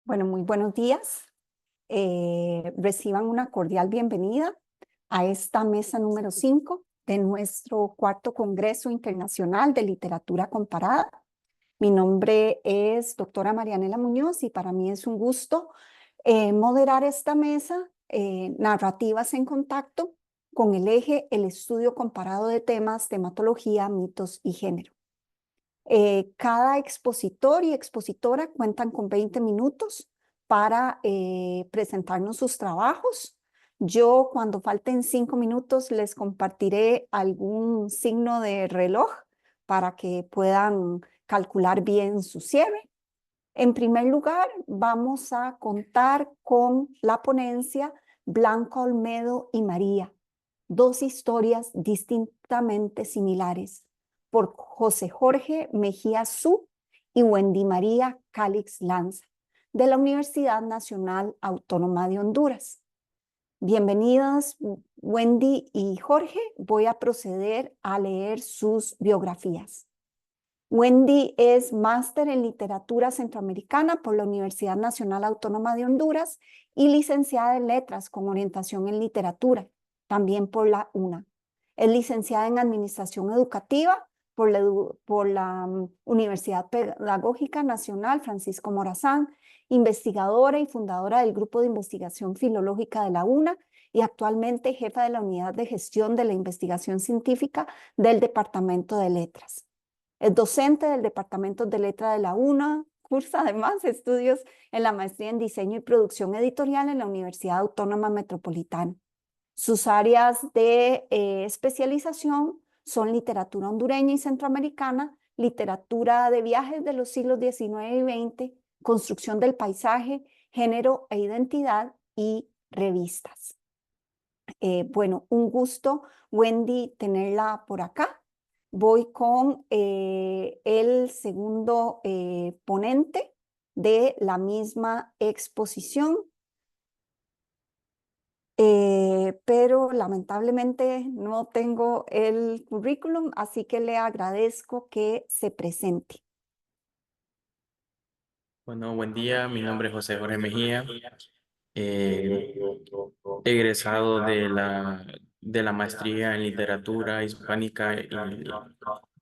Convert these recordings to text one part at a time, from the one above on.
Bueno, muy buenos días. Reciban una cordial bienvenida a esta mesa número 5 de nuestro cuarto Congreso Internacional de Literatura Comparada. Mi nombre es doctora Marianela Muñoz y para mí es un gusto moderar esta mesa, Narrativas en Contacto, con el eje El estudio comparado de temas, tematología, mitos y género. Cada expositor y expositora cuentan con 20 minutos para presentarnos sus trabajos. Yo, cuando falten 5 minutos, les compartiré algún signo de reloj para que puedan calcular bien su cierre. En primer lugar, vamos a contar con la ponencia Blanca Olmedo y María, dos historias distintamente similares, por José Jorge Mejía Su y Wendy María Calix Lanza, de la Universidad Nacional Autónoma de Honduras. Bienvenidas, Wendy y Jorge. Voy a proceder a leer sus biografías. Wendy es máster en literatura centroamericana por la Universidad Nacional Autónoma de Honduras y licenciada en letras con orientación en literatura, también por la UNA. Es licenciada en administración educativa por la Universidad Pedagógica Nacional Francisco Morazán, investigadora y fundadora del Grupo de Investigación Filológica de la UNA y actualmente jefa de la Unidad de Gestión de la Investigación Científica del Departamento de Letras. Es docente del Departamento de Letra de la UNA, cursa además estudios en la maestría en Diseño y Producción Editorial en la Universidad Autónoma Metropolitana. Sus áreas de especialización son literatura hondureña y centroamericana, literatura de viajes de los siglos XIX y XX, construcción del paisaje, género e identidad y revistas. Bueno, un gusto, Wendy, tenerla por acá. Voy con el segundo ponente de la misma exposición, pero lamentablemente no tengo el currículum, así que le agradezco que se presente. Bueno, buen día. Mi nombre es José Jorge Mejía, egresado de la maestría en literatura hispánica y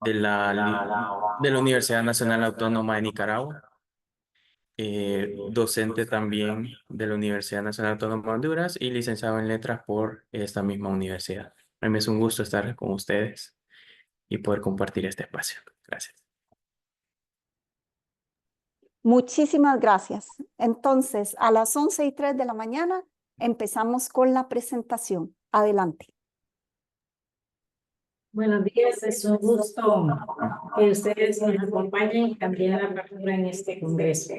de la Universidad Nacional Autónoma de Nicaragua, docente también de la Universidad Nacional Autónoma de Honduras y licenciado en letras por esta misma universidad. A mí es un gusto estar con ustedes y poder compartir este espacio. Gracias. Muchísimas gracias. Entonces, a las 11:03 de la mañana empezamos con la presentación. Adelante. Buenos días, es un gusto que ustedes nos acompañen y también la apertura en este congreso.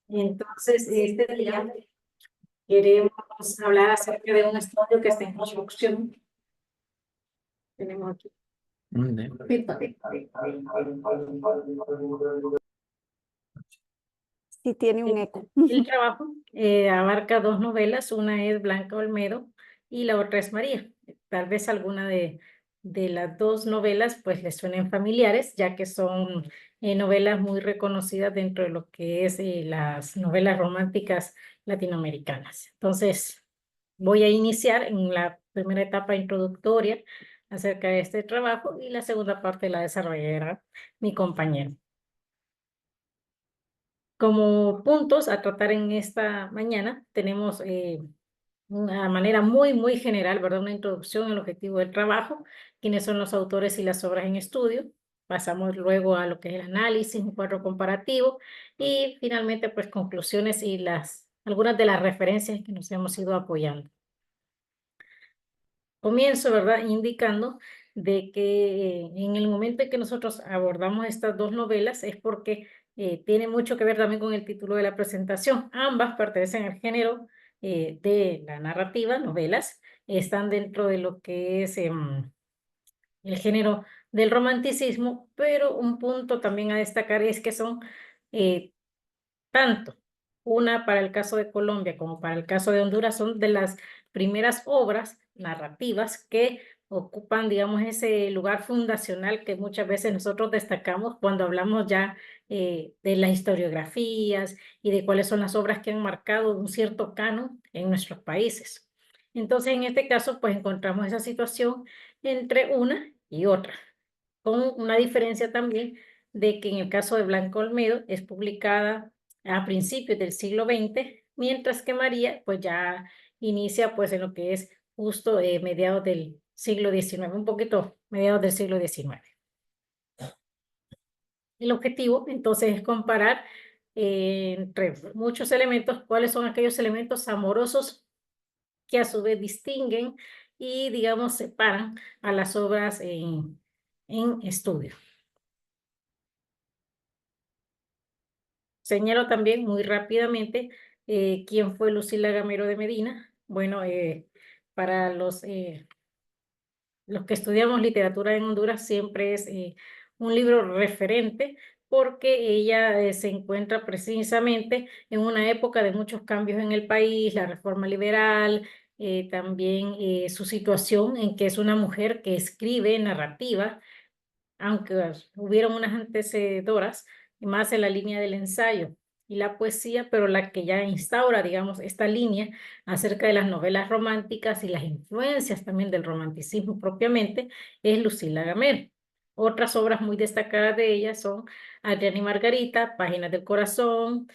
Entonces, este día queremos hablar acerca de un estudio que está en construcción. Tenemos aquí. Sí, tiene un eco. El trabajo abarca dos novelas, una es Blanca Olmedo y la otra es María. Tal vez alguna de las dos novelas pues les suenen familiares, ya que son novelas muy reconocidas dentro de lo que es las novelas románticas latinoamericanas. Entonces, voy a iniciar en la primera etapa introductoria acerca de este trabajo y la segunda parte la desarrollará mi compañero. Como puntos a tratar en esta mañana, tenemos una manera muy general, ¿verdad? Una introducción al objetivo del trabajo, quiénes son los autores y las obras en estudio. Pasamos luego a lo que es el análisis, un cuadro comparativo y finalmente pues conclusiones y algunas de las referencias que nos hemos ido apoyando. Comienzo, ¿verdad? Indicando de que en el momento en que nosotros abordamos estas dos novelas es porque tiene mucho que ver también con el título de la presentación. Ambas pertenecen al género de la narrativa, novelas, están dentro de lo que es el género del romanticismo, pero un punto también a destacar es que son tanto una para el caso de Colombia como para el caso de Honduras, son de las primeras obras narrativas que ocupan, digamos, ese lugar fundacional que muchas veces nosotros destacamos cuando hablamos ya de las historiografías y de cuáles son las obras que han marcado un cierto canon en nuestros países. Entonces, en este caso, pues encontramos esa situación entre una y otra, con una diferencia también de que en el caso de Blanca Olmedo es publicada a principios del siglo XX, mientras que María pues ya inicia pues en lo que es justo mediados del siglo XIX, un poquito mediados del siglo XIX. El objetivo entonces es comparar entre muchos elementos cuáles son aquellos elementos amorosos que a su vez distinguen y digamos separan a las obras en estudio. Señalo también muy rápidamente quién fue Lucila Gamero de Medina. Bueno, para los que estudiamos literatura en Honduras siempre es un libro referente porque ella se encuentra precisamente en una época de muchos cambios en el país, la reforma liberal, también su situación en que es una mujer que escribe narrativa, aunque hubieron unas antecedoras, más en la línea del ensayo y la poesía, pero la que ya instaura, digamos, esta línea acerca de las novelas románticas y las influencias también del romanticismo propiamente, es Lucila Gamero. Otras obras muy destacadas de ella son Adriana y Margarita, Páginas del Corazón,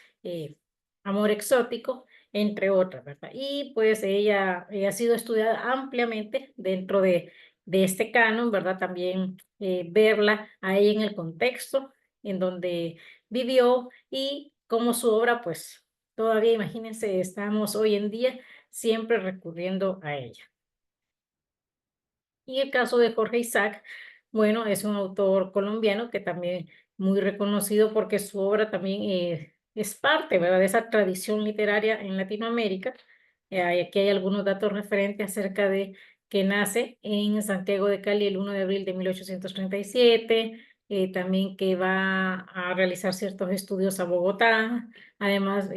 Amor Exótico, entre otras, ¿verdad? Y pues ella ha sido estudiada ampliamente dentro de este canon, ¿verdad? También verla a ella en el contexto en donde vivió y cómo su obra, pues todavía, imagínense, estamos hoy en día siempre recurriendo a ella. Y el caso de Jorge Isaac, bueno, es un autor colombiano que también muy reconocido porque su obra también es parte, ¿verdad?, de esa tradición literaria en Latinoamérica. Aquí hay algunos datos referentes acerca de que nace en Santiago de Cali el 1 de abril de 1837, también que va a realizar ciertos estudios a Bogotá, además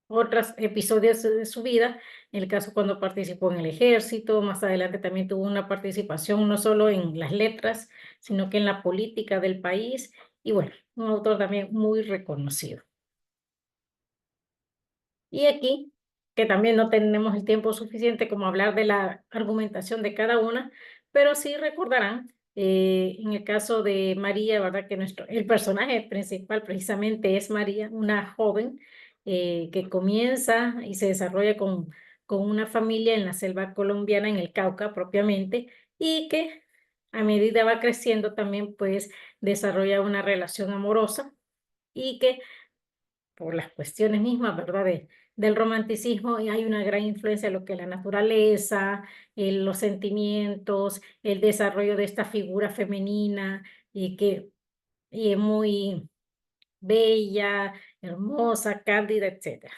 otros episodios de su vida, en el caso cuando participó en el ejército, más adelante también tuvo una participación no solo en las letras, sino que en la política del país, y bueno, un autor también muy reconocido. Y aquí, que también no tenemos el tiempo suficiente como hablar de la argumentación de cada una, pero sí recordarán, en el caso de María, ¿verdad? Que el personaje principal precisamente es María, una joven que comienza y se desarrolla con una familia en la selva colombiana, en el Cauca propiamente, y que a medida va creciendo también pues desarrolla una relación amorosa y que por las cuestiones mismas, ¿verdad? Del romanticismo y hay una gran influencia de lo que es la naturaleza, los sentimientos, el desarrollo de esta figura femenina y que es muy bella, hermosa, cándida, etc.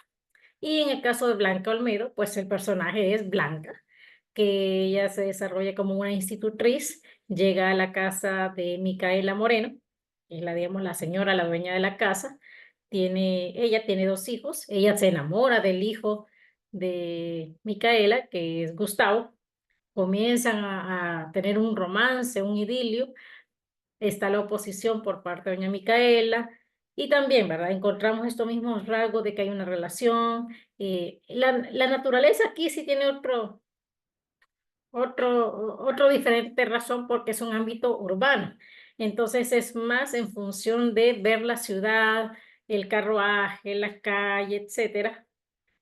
Y en el caso de Blanca Olmedo, pues el personaje es Blanca, que ella se desarrolla como una institutriz, llega a la casa de Micaela Moreno, que es la, digamos, la señora, la dueña de la casa. Ella tiene 2 hijos, ella se enamora del hijo de Micaela, que es Gustavo, comienzan a tener un romance, un idilio, está la oposición por parte de doña Micaela, y también, ¿verdad? Encontramos estos mismos rasgos de que hay una relación. La naturaleza aquí sí tiene otro diferente razón porque es un ámbito urbano. Entonces es más en función de ver la ciudad, el carruaje, la calle, etcétera.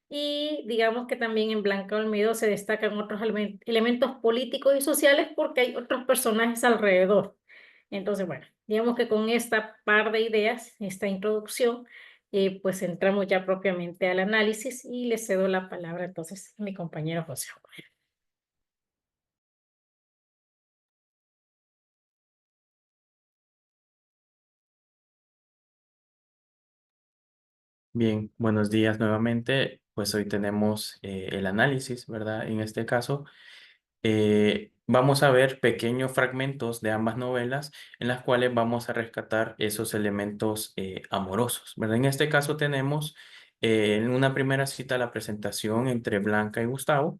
Y digamos que también en Blanca Olmedo se destacan otros elementos políticos y sociales porque hay otros personajes alrededor. Entonces, bueno, digamos que con esta par de ideas, esta introducción, pues entramos ya propiamente al análisis y le cedo la palabra entonces a mi compañero José. Bien, buenos días nuevamente. Pues hoy tenemos el análisis, ¿verdad? En este caso, vamos a ver pequeños fragmentos de ambas novelas en las cuales vamos a rescatar esos elementos amorosos, ¿verdad? En este caso tenemos en una primera cita la presentación entre Blanca y Gustavo,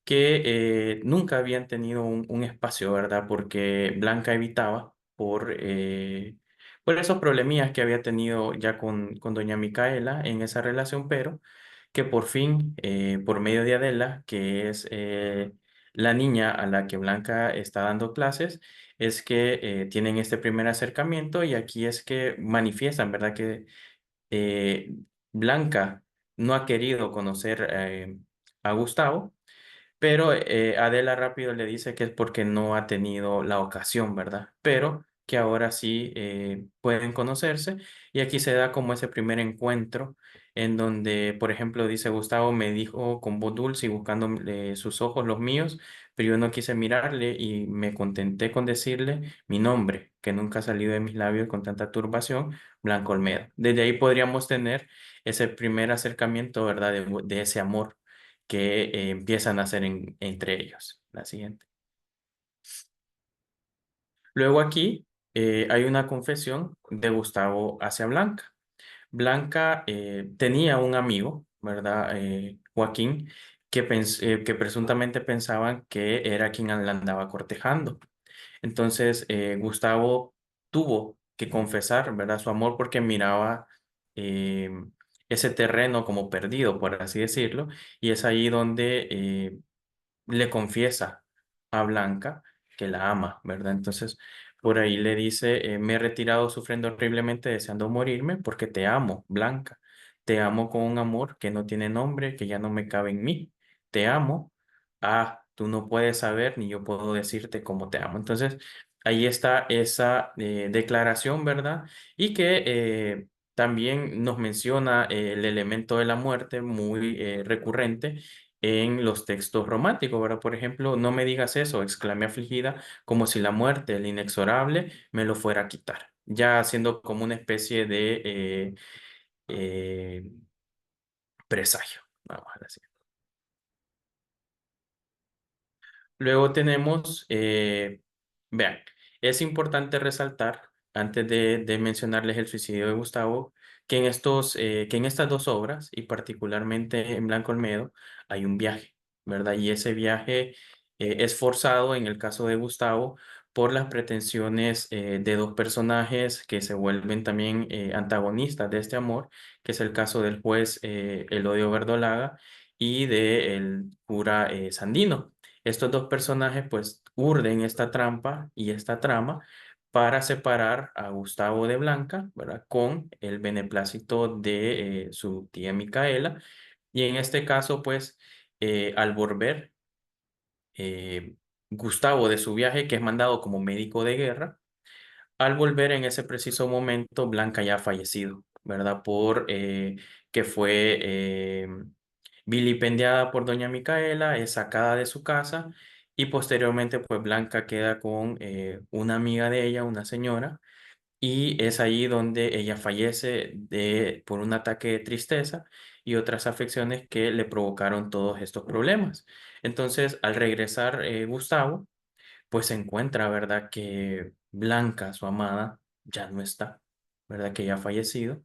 que nunca habían tenido un espacio, ¿verdad? Porque Blanca evitaba por esos problemillas que había tenido ya con doña Micaela en esa relación, pero que por fin, por medio de Adela, que es la niña a la que Blanca está dando clases, es que tienen este primer acercamiento y aquí es que manifiestan, ¿verdad? Que eh, Blanca no ha querido conocer a Gustavo, pero Adela rápido le dice que es porque no ha tenido la ocasión, ¿verdad? Pero que ahora sí pueden conocerse y aquí se da como ese primer encuentro en donde, por ejemplo, dice Gustavo, me dijo con voz dulce y buscando sus ojos, los míos, pero yo no quise mirarle y me contenté con decirle mi nombre, que nunca ha salido de mis labios con tanta turbación, Blanco Olmedo. Desde ahí podríamos tener ese primer acercamiento, ¿verdad? De ese amor que empiezan a hacer entre ellos. La siguiente. Luego aquí hay una confesión de Gustavo hacia Blanca. Blanca tenía un amigo, ¿verdad? Joaquín, que presuntamente pensaban que era quien la andaba cortejando. Entonces, Gustavo tuvo que confesar, ¿verdad? Su amor porque miraba eh, ese terreno como perdido, por así decirlo, y es ahí donde le confiesa a Blanca que la ama, ¿verdad? Entonces, por ahí le dice, me he retirado sufriendo horriblemente, deseando morirme, porque te amo, Blanca. Te amo con un amor que no tiene nombre, que ya no me cabe en mí. Te amo. Ah, tú no puedes saber, ni yo puedo decirte cómo te amo. Entonces, ahí está esa declaración, ¿verdad? Y que también nos menciona el elemento de la muerte muy recurrente en los textos románticos, ¿verdad? Por ejemplo, no me digas eso, exclamé afligida, como si la muerte, el inexorable, me lo fuera a quitar, ya haciendo como una especie de eh, presagio. Vamos a decir. Luego tenemos, vean, es importante resaltar, antes de mencionarles el suicidio de Gustavo, que en estas dos obras, y particularmente en Blanco Olmedo, hay un viaje, ¿verdad? Y ese viaje es forzado en el caso de Gustavo por las pretensiones de dos personajes que se vuelven también antagonistas de este amor, que es el caso del juez Elodio Verdolaga y del cura Sandino. Estos dos personajes pues urden esta trampa y esta trama para separar a Gustavo de Blanca, ¿verdad? Con el beneplácito de su tía Micaela. Y en este caso pues al volver Gustavo de su viaje, que es mandado como médico de guerra, al volver en ese preciso momento, Blanca ya ha fallecido, ¿verdad? Por que fue vilipendiada por doña Micaela, es sacada de su casa y posteriormente pues Blanca queda con una amiga de ella, una señora, y es ahí donde ella fallece por un ataque de tristeza y otras afecciones que le provocaron todos estos problemas. Entonces, al regresar Gustavo, pues se encuentra, ¿verdad? Que Blanca, su amada, ya no está, ¿verdad? Que ya ha fallecido.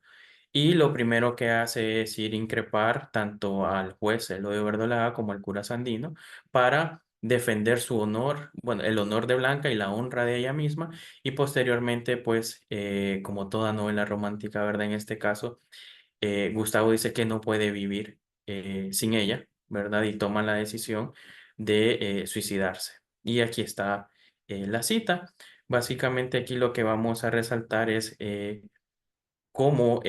Y lo primero que hace es ir a increpar tanto al juez Eloy Verdolaga como al cura Sandino para defender su honor, bueno, el honor de Blanca y la honra de ella misma. Y posteriormente, pues, como toda novela romántica, ¿verdad? En este caso, Gustavo dice que no puede vivir sin ella, ¿verdad? Y toma la decisión de suicidarse. Y aquí está la cita. Básicamente aquí lo que vamos a resaltar es cómo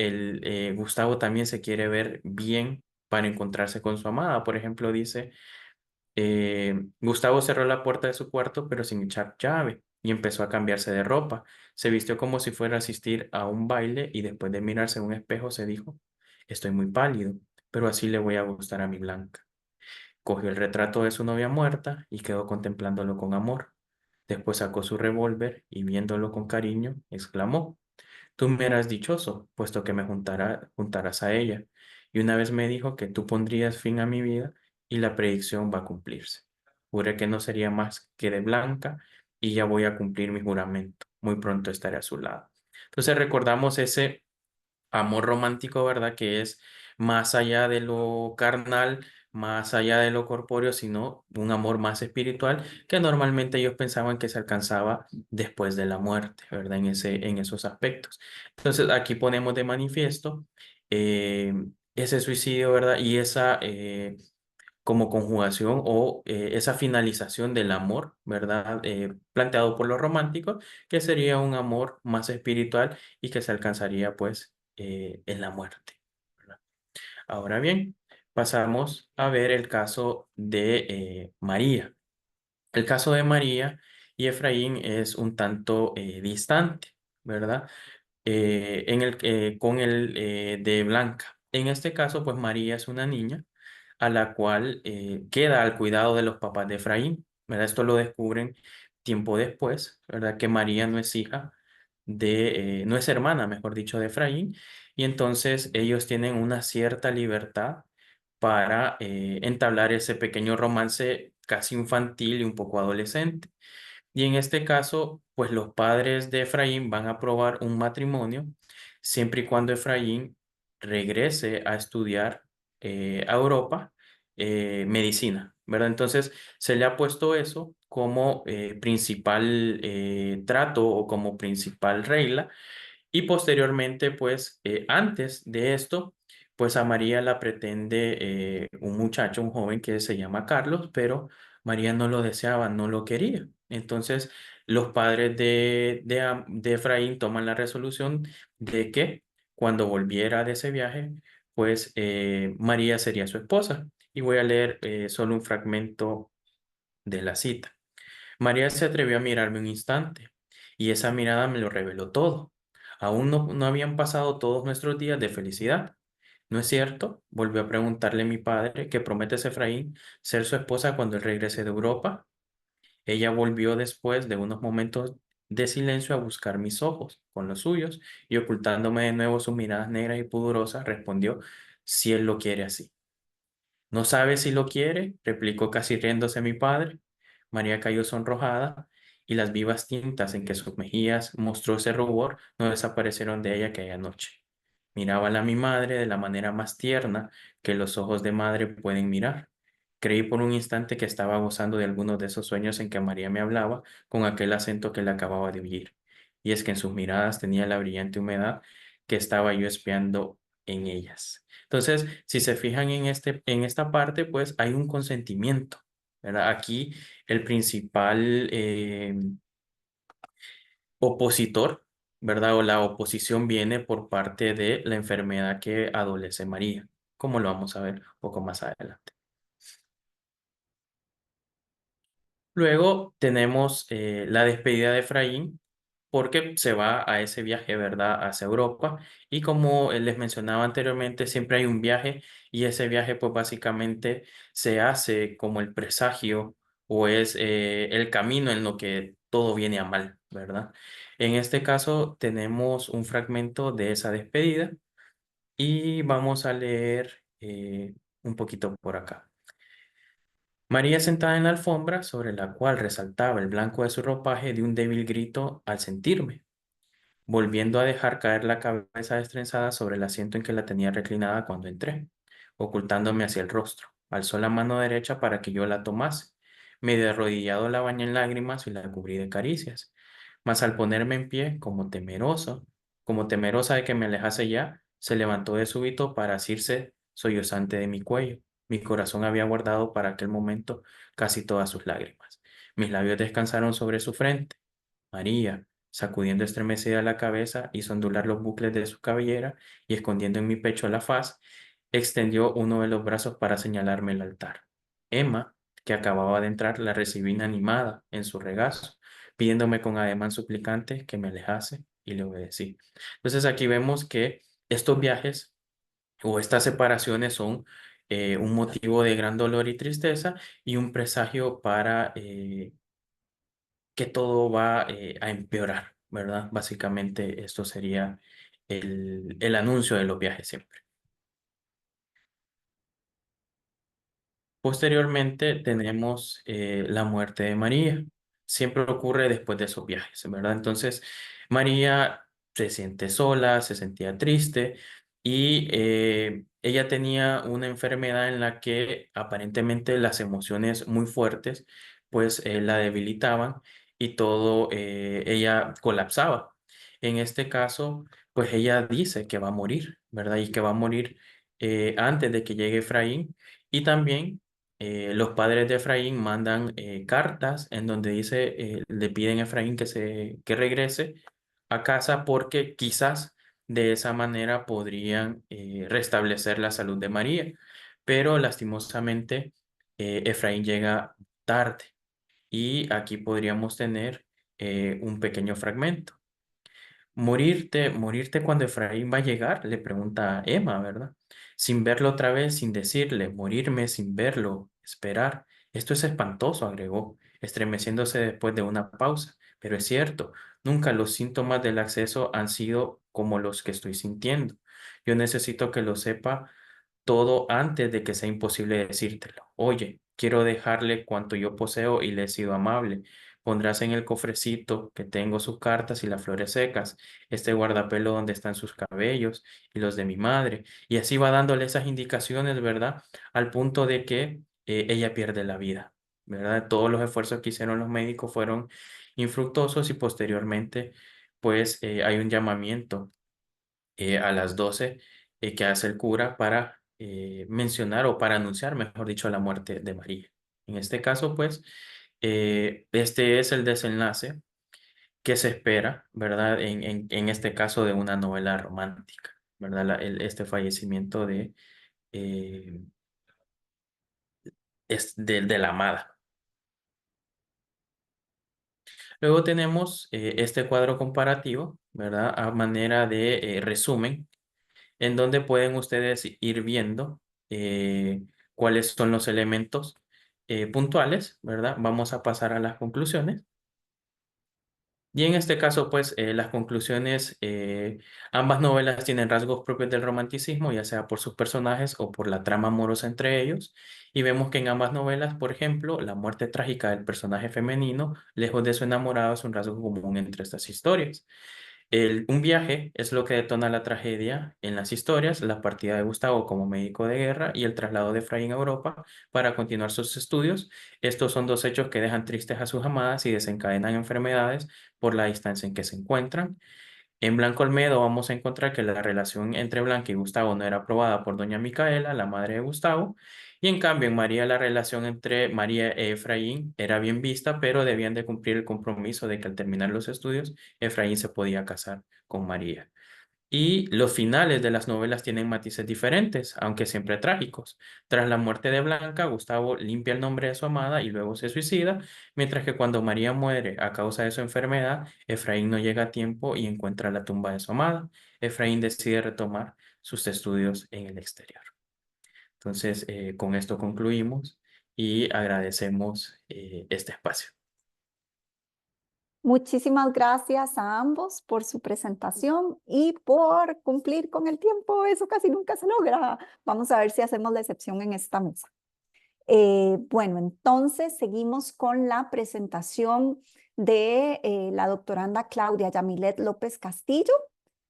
Gustavo también se quiere ver bien para encontrarse con su amada. Por ejemplo, dice, Gustavo cerró la puerta de su cuarto pero sin echar llave y empezó a cambiarse de ropa. Se vistió como si fuera a asistir a un baile y después de mirarse en un espejo se dijo, estoy muy pálido, pero así le voy a gustar a mi Blanca. Cogió el retrato de su novia muerta y quedó contemplándolo con amor. Después sacó su revólver y viéndolo con cariño, exclamó, tú me eras dichoso, puesto que me juntarás a ella. Y una vez me dijo que tú pondrías fin a mi vida y la predicción va a cumplirse. Juré que no sería más que de Blanca y ya voy a cumplir mi juramento. Muy pronto estaré a su lado. Entonces recordamos ese amor romántico, ¿verdad? Que es más allá de lo carnal, más allá de lo corpóreo, sino un amor más espiritual que normalmente ellos pensaban que se alcanzaba después de la muerte, ¿verdad? En esos aspectos. Entonces aquí ponemos de manifiesto eh, ese suicidio, ¿verdad? Y esa como conjugación o esa finalización del amor, ¿verdad? Planteado por los románticos, que sería un amor más espiritual y que se alcanzaría pues en la muerte, ¿verdad? Ahora bien, pasamos a ver el caso de María. El caso de María y Efraín es un tanto distante, ¿verdad? Con el de Blanca. En este caso, pues María es una niña a la cual queda al cuidado de los papás de Efraín, ¿verdad? Esto lo descubren tiempo después, ¿verdad? Que María no es hija no es hermana, mejor dicho, de Efraín, y entonces ellos tienen una cierta libertad para entablar ese pequeño romance casi infantil y un poco adolescente. Y en este caso, pues los padres de Efraín van a aprobar un matrimonio siempre y cuando Efraín regrese a estudiar a Europa medicina, ¿verdad? Entonces se le ha puesto eso como principal trato o como principal regla y posteriormente, pues antes de esto, pues a María la pretende un muchacho, un joven que se llama Carlos, pero María no lo deseaba, no lo quería. Entonces, los padres de Efraín toman la resolución de que cuando volviera de ese viaje, pues María sería su esposa. Y voy a leer solo un fragmento de la cita. María se atrevió a mirarme un instante, y esa mirada me lo reveló todo. Aún no habían pasado todos nuestros días de felicidad. ¿No es cierto? Volvió a preguntarle mi padre, que promete Efraín ser su esposa cuando él regrese de Europa. Ella volvió después de unos momentos de silencio a buscar mis ojos con los suyos y ocultándome de nuevo sus miradas negras y pudorosas, respondió, si él lo quiere así. ¿No sabe si lo quiere? Replicó casi riéndose mi padre. María cayó sonrojada y las vivas tintas en que sus mejillas mostró ese rubor no desaparecieron de ella aquella noche. Mirábala a mi madre de la manera más tierna que los ojos de madre pueden mirar. Creí por un instante que estaba gozando de algunos de esos sueños en que María me hablaba con aquel acento que le acababa de oír. Y es que en sus miradas tenía la brillante humedad que estaba yo espiando en ellas. Entonces, si se fijan en esta parte, pues hay un consentimiento, ¿verdad? Aquí el principal opositor, ¿verdad? O la oposición viene por parte de la enfermedad que adolece María, como lo vamos a ver un poco más adelante. Luego tenemos la despedida de Efraín, porque se va a ese viaje, ¿verdad?, hacia Europa. Y como les mencionaba anteriormente, siempre hay un viaje y ese viaje pues básicamente se hace como el presagio o es el camino en lo que todo viene a mal, ¿verdad? En este caso tenemos un fragmento de esa despedida y vamos a leer un poquito por acá. María sentada en la alfombra, sobre la cual resaltaba el blanco de su ropaje, dio un débil grito al sentirme, volviendo a dejar caer la cabeza destrenzada sobre el asiento en que la tenía reclinada cuando entré, ocultándome hacia el rostro. Alzó la mano derecha para que yo la tomase. Medio arrodillado la bañé en lágrimas y la cubrí de caricias. Mas al ponerme en pie, como temerosa de que me alejase ya, se levantó de súbito para asirse sollozante de mi cuello. Mi corazón había guardado para aquel momento casi todas sus lágrimas. Mis labios descansaron sobre su frente. María, sacudiendo estremecida la cabeza, hizo ondular los bucles de su cabellera y escondiendo en mi pecho la faz, extendió uno de los brazos para señalarme el altar. Emma, que acababa de entrar, la recibí inanimada en su regazo, pidiéndome con ademán suplicante que me alejase y le obedecí. Entonces aquí vemos que estos viajes o estas separaciones son un motivo de gran dolor y tristeza y un presagio para que todo va a empeorar, ¿verdad? Básicamente esto sería el anuncio de los viajes siempre. Posteriormente tenemos la muerte de María. Siempre ocurre después de esos viajes, ¿verdad? Entonces María se siente sola, se sentía triste y ella tenía una enfermedad en la que aparentemente las emociones muy fuertes pues la debilitaban y todo, ella colapsaba. En este caso, pues ella dice que va a morir, ¿verdad? Y que va a morir antes de que llegue Efraín. Y también los padres de Efraín mandan cartas en donde dice, le piden a Efraín que regrese a casa porque quizás de esa manera podrían restablecer la salud de María. Pero lastimosamente Efraín llega tarde y aquí podríamos tener un pequeño fragmento. Morirte cuando Efraín va a llegar, le pregunta a Emma, ¿verdad? Sin verlo otra vez, sin decirle, morirme sin verlo, esperar. Esto es espantoso, agregó, estremeciéndose después de una pausa. Pero es cierto, nunca los síntomas del acceso han sido como los que estoy sintiendo. Yo necesito que lo sepa todo antes de que sea imposible decírtelo. Oye, quiero dejarle cuanto yo poseo y le he sido amable. Pondrás en el cofrecito que tengo sus cartas y las flores secas, este guardapelo donde están sus cabellos y los de mi madre. Y así va dándole esas indicaciones, ¿verdad? Al punto de que ella pierde la vida, ¿verdad? Todos los esfuerzos que hicieron los médicos fueron infructuosos y posteriormente, pues hay un llamamiento a las 12 que hace el cura para mencionar o para anunciar, mejor dicho, la muerte de María. En este caso, pues, este es el desenlace que se espera, ¿verdad? En este caso de una novela romántica, ¿verdad? Este fallecimiento eh, de la amada. Luego tenemos este cuadro comparativo, ¿verdad? A manera de resumen en donde pueden ustedes ir viendo cuáles son los elementos puntuales, ¿verdad? Vamos a pasar a las conclusiones. Y en este caso, pues, las conclusiones, ambas novelas tienen rasgos propios del romanticismo, ya sea por sus personajes o por la trama amorosa entre ellos. Y vemos que en ambas novelas, por ejemplo, la muerte trágica del personaje femenino, lejos de su enamorado, es un rasgo común entre estas historias. Un viaje es lo que detona la tragedia en las historias, la partida de Gustavo como médico de guerra y el traslado de Efraín a Europa para continuar sus estudios. Estos son dos hechos que dejan tristes a sus amadas y desencadenan enfermedades por la distancia en que se encuentran. En Blanco Olmedo vamos a encontrar que la relación entre Blanca y Gustavo no era aprobada por doña Micaela, la madre de Gustavo, y en cambio en María la relación entre María e Efraín era bien vista, pero debían de cumplir el compromiso de que al terminar los estudios, Efraín se podía casar con María. Y los finales de las novelas tienen matices diferentes, aunque siempre trágicos. Tras la muerte de Blanca, Gustavo limpia el nombre de su amada y luego se suicida, mientras que cuando María muere a causa de su enfermedad, Efraín no llega a tiempo y encuentra la tumba de su amada. Efraín decide retomar sus estudios en el exterior. Entonces, con esto concluimos y agradecemos este espacio. Muchísimas gracias a ambos por su presentación y por cumplir con el tiempo. Eso casi nunca se logra. Vamos a ver si hacemos la excepción en esta mesa. Bueno, entonces seguimos con la presentación de la doctoranda Claudia Yamilet López Castillo,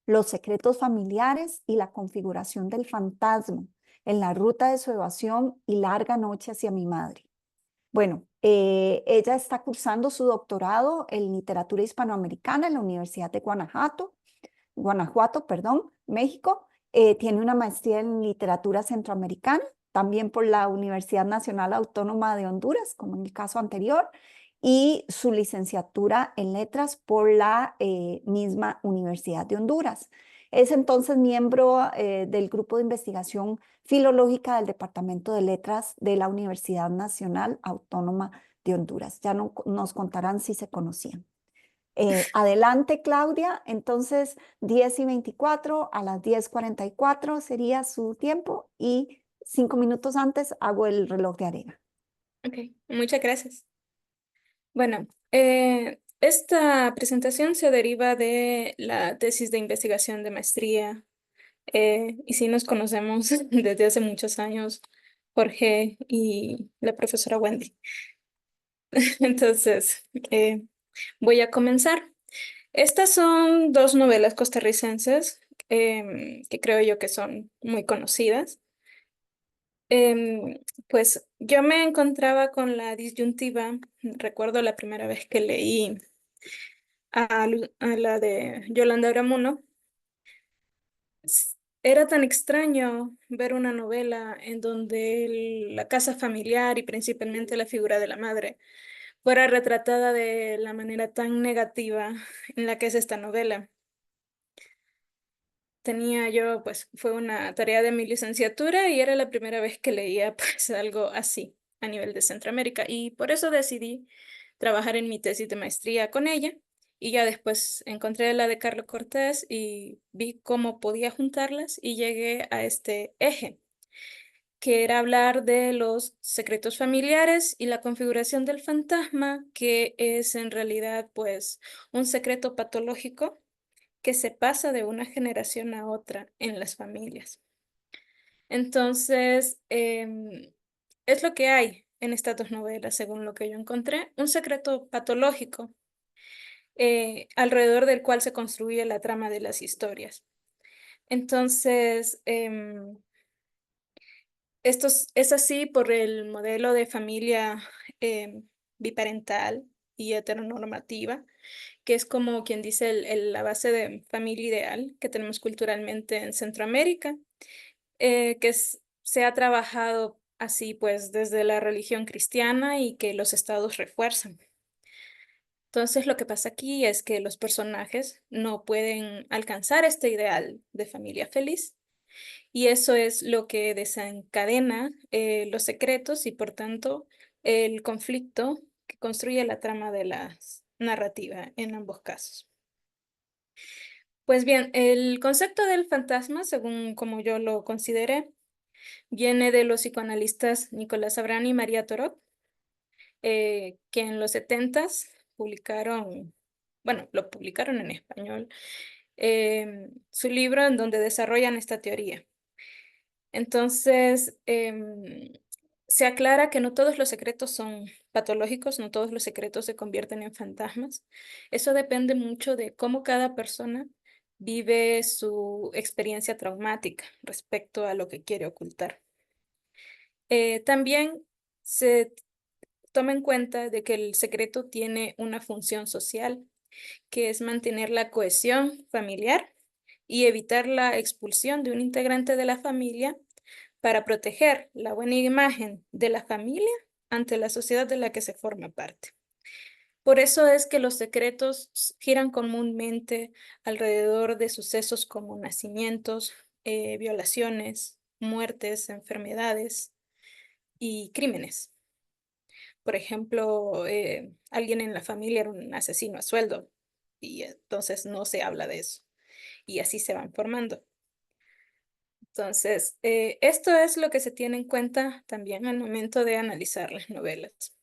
Los secretos familiares y la configuración del fantasma en la ruta de su evasión y larga noche hacia mi madre. Bueno, ella está cursando su doctorado en literatura hispanoamericana en la Universidad de Guanajuato, perdón, México. Tiene una maestría en literatura centroamericana, también por la Universidad Nacional Autónoma de Honduras, como en el caso anterior, y su licenciatura en letras por la misma Universidad de Honduras. Es entonces miembro del grupo de investigación filológica del Departamento de Letras de la Universidad Nacional Autónoma de Honduras. Ya no, nos contarán si se conocían. Adelante, Claudia. Entonces, 10:24, a las 10:44 sería su tiempo y 5 minutos antes hago el reloj de arena. Ok, muchas gracias. Bueno, esta presentación se deriva de la tesis de investigación de maestría y sí nos conocemos desde hace muchos años, Jorge y la profesora Wendy. Entonces, voy a comenzar. Estas son dos novelas costarricenses que creo yo que son muy conocidas. Pues yo me encontraba con la disyuntiva, recuerdo la primera vez que leí a la de Yolanda Oramuno. Era tan extraño ver una novela en donde la casa familiar y principalmente la figura de la madre fuera retratada de la manera tan negativa en la que es esta novela. Tenía yo, pues fue una tarea de mi licenciatura y era la primera vez que leía pues algo así a nivel de Centroamérica y por eso decidí trabajar en mi tesis de maestría con ella y ya después encontré la de Carlos Cortés y vi cómo podía juntarlas y llegué a este eje, que era hablar de los secretos familiares y la configuración del fantasma, que es en realidad pues un secreto patológico que se pasa de una generación a otra en las familias. Entonces, es lo que hay en estas dos novelas, según lo que yo encontré, un secreto patológico alrededor del cual se construye la trama de las historias. Entonces, esto es así por el modelo de familia biparental y heteronormativa, que es como quien dice la base de familia ideal que tenemos culturalmente en Centroamérica, se ha trabajado así pues desde la religión cristiana y que los estados refuerzan. Entonces lo que pasa aquí es que los personajes no pueden alcanzar este ideal de familia feliz y eso es lo que desencadena los secretos y por tanto el conflicto que construye la trama de la narrativa en ambos casos. Pues bien, el concepto del fantasma, según como yo lo consideré, viene de los psicoanalistas Nicolás Abraham y María Torot, que en los 70s publicaron, bueno, lo publicaron en español, su libro en donde desarrollan esta teoría. Entonces, se aclara que no todos los secretos son patológicos, no todos los secretos se convierten en fantasmas. Eso depende mucho de cómo cada persona vive su experiencia traumática respecto a lo que quiere ocultar. También se toma en cuenta de que el secreto tiene una función social, que es mantener la cohesión familiar y evitar la expulsión de un integrante de la familia para proteger la buena imagen de la familia ante la sociedad de la que se forma parte. Por eso es que los secretos giran comúnmente alrededor de sucesos como nacimientos, violaciones, muertes, enfermedades y crímenes. Por ejemplo, alguien en la familia era un asesino a sueldo y entonces no se habla de eso. Y así se van formando. Entonces, esto es lo que se tiene en cuenta también al momento de analizar las novelas.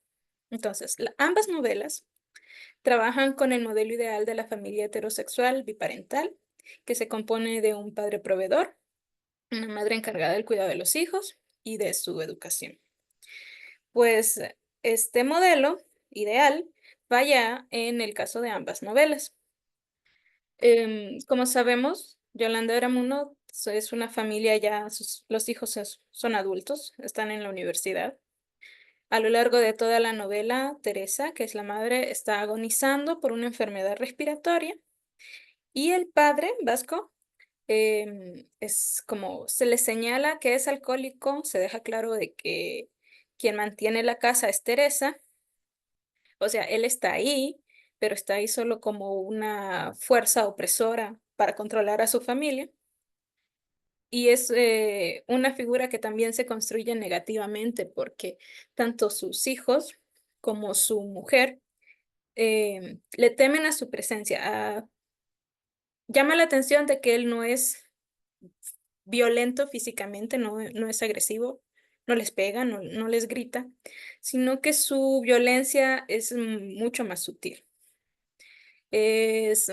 Entonces, ambas novelas trabajan con el modelo ideal de la familia heterosexual biparental, que se compone de un padre proveedor, una madre encargada del cuidado de los hijos y de su educación. Pues este modelo ideal falla en el caso de ambas novelas. Como sabemos, Yolanda Oramuno es una familia ya, los hijos son adultos, están en la universidad. A lo largo de toda la novela, Teresa, que es la madre, está agonizando por una enfermedad respiratoria y el padre, Vasco, es como se le señala que es alcohólico, se deja claro de que quien mantiene la casa es Teresa, o sea, él está ahí, pero está ahí solo como una fuerza opresora para controlar a su familia. Y es una figura que también se construye negativamente porque tanto sus hijos como su mujer le temen a su presencia. Llama la atención de que él no es violento físicamente, no es agresivo, no les pega, no les grita, sino que su violencia es mucho más sutil. Es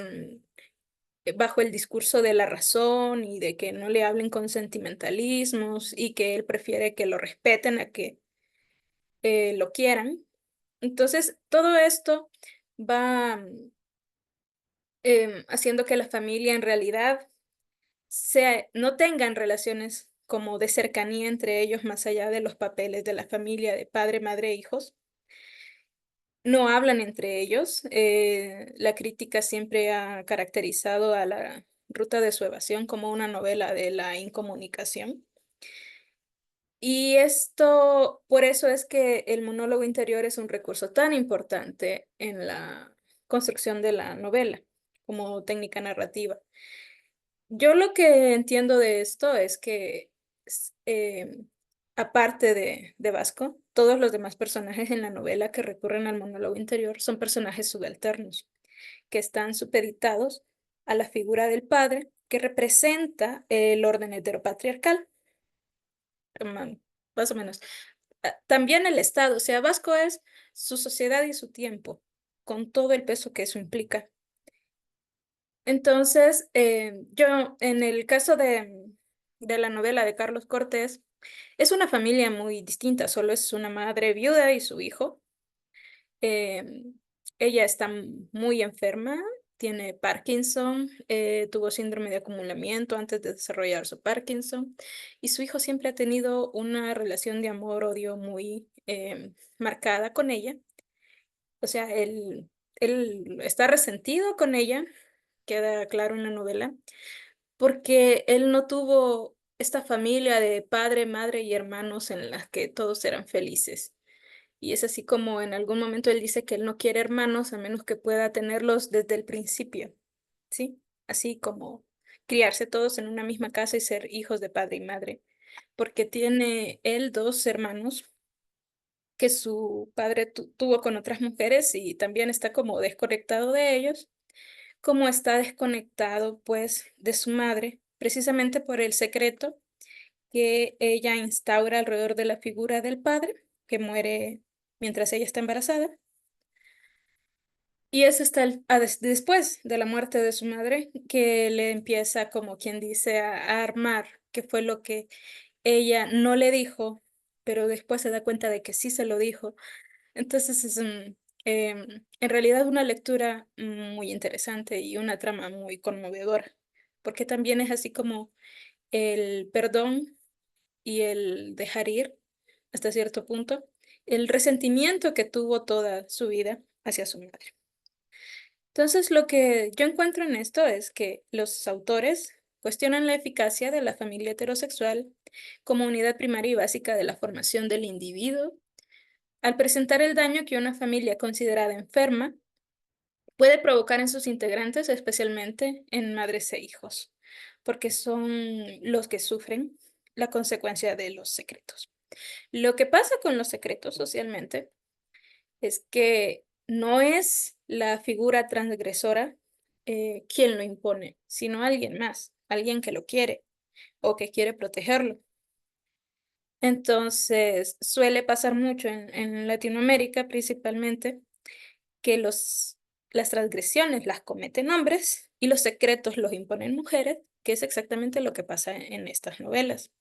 bajo el discurso de la razón y de que no le hablen con sentimentalismos y que él prefiere que lo respeten a que lo quieran. Entonces, todo esto va haciendo que la familia en realidad no tengan relaciones como de cercanía entre ellos, más allá de los papeles de la familia, de padre, madre, hijos. No hablan entre ellos. La crítica siempre ha caracterizado a La Ruta de su Evasión como una novela de la incomunicación. Y esto, por eso es que el monólogo interior es un recurso tan importante en la construcción de la novela como técnica narrativa. Yo lo que entiendo de esto es que, aparte de Vasco, todos los demás personajes en la novela que recurren al monólogo interior son personajes subalternos, que están supeditados a la figura del padre, que representa el orden heteropatriarcal, más o menos. También el Estado, o sea, Vasco es su sociedad y su tiempo, con todo el peso que eso implica. Entonces, yo, en el caso de la novela de Carlos Cortés, es una familia muy distinta, solo es una madre viuda y su hijo. Eh, Ella está muy enferma, tiene Parkinson, tuvo síndrome de acumulamiento antes de desarrollar su Parkinson, y su hijo siempre ha tenido una relación de amor-odio muy marcada con ella. O sea, él está resentido con ella, queda claro en la novela, porque él no tuvo esta familia de padre, madre y hermanos en las que todos eran felices. Y es así como en algún momento él dice que él no quiere hermanos a menos que pueda tenerlos desde el principio, ¿sí? Así como criarse todos en una misma casa y ser hijos de padre y madre, porque tiene él dos hermanos que su padre tuvo con otras mujeres y también está como desconectado de ellos, como está desconectado pues de su madre, precisamente por el secreto que ella instaura alrededor de la figura del padre, que muere mientras ella está embarazada. Y es hasta después de la muerte de su madre que le empieza, como quien dice, a armar, que fue lo que ella no le dijo, pero después se da cuenta de que sí se lo dijo. Entonces es en realidad una lectura muy interesante y una trama muy conmovedora, porque también es así como el perdón y el dejar ir hasta cierto punto, el resentimiento que tuvo toda su vida hacia su madre. Entonces, lo que yo encuentro en esto es que los autores cuestionan la eficacia de la familia heterosexual como unidad primaria y básica de la formación del individuo, al presentar el daño que una familia considerada enferma puede provocar en sus integrantes, especialmente en madres e hijos, porque son los que sufren la consecuencia de los secretos. Lo que pasa con los secretos socialmente es que no es la figura transgresora quien lo impone, sino alguien más, alguien que lo quiere o que quiere protegerlo. Entonces, suele pasar mucho en Latinoamérica principalmente que las transgresiones las cometen hombres y los secretos los imponen mujeres, que es exactamente lo que pasa en estas novelas.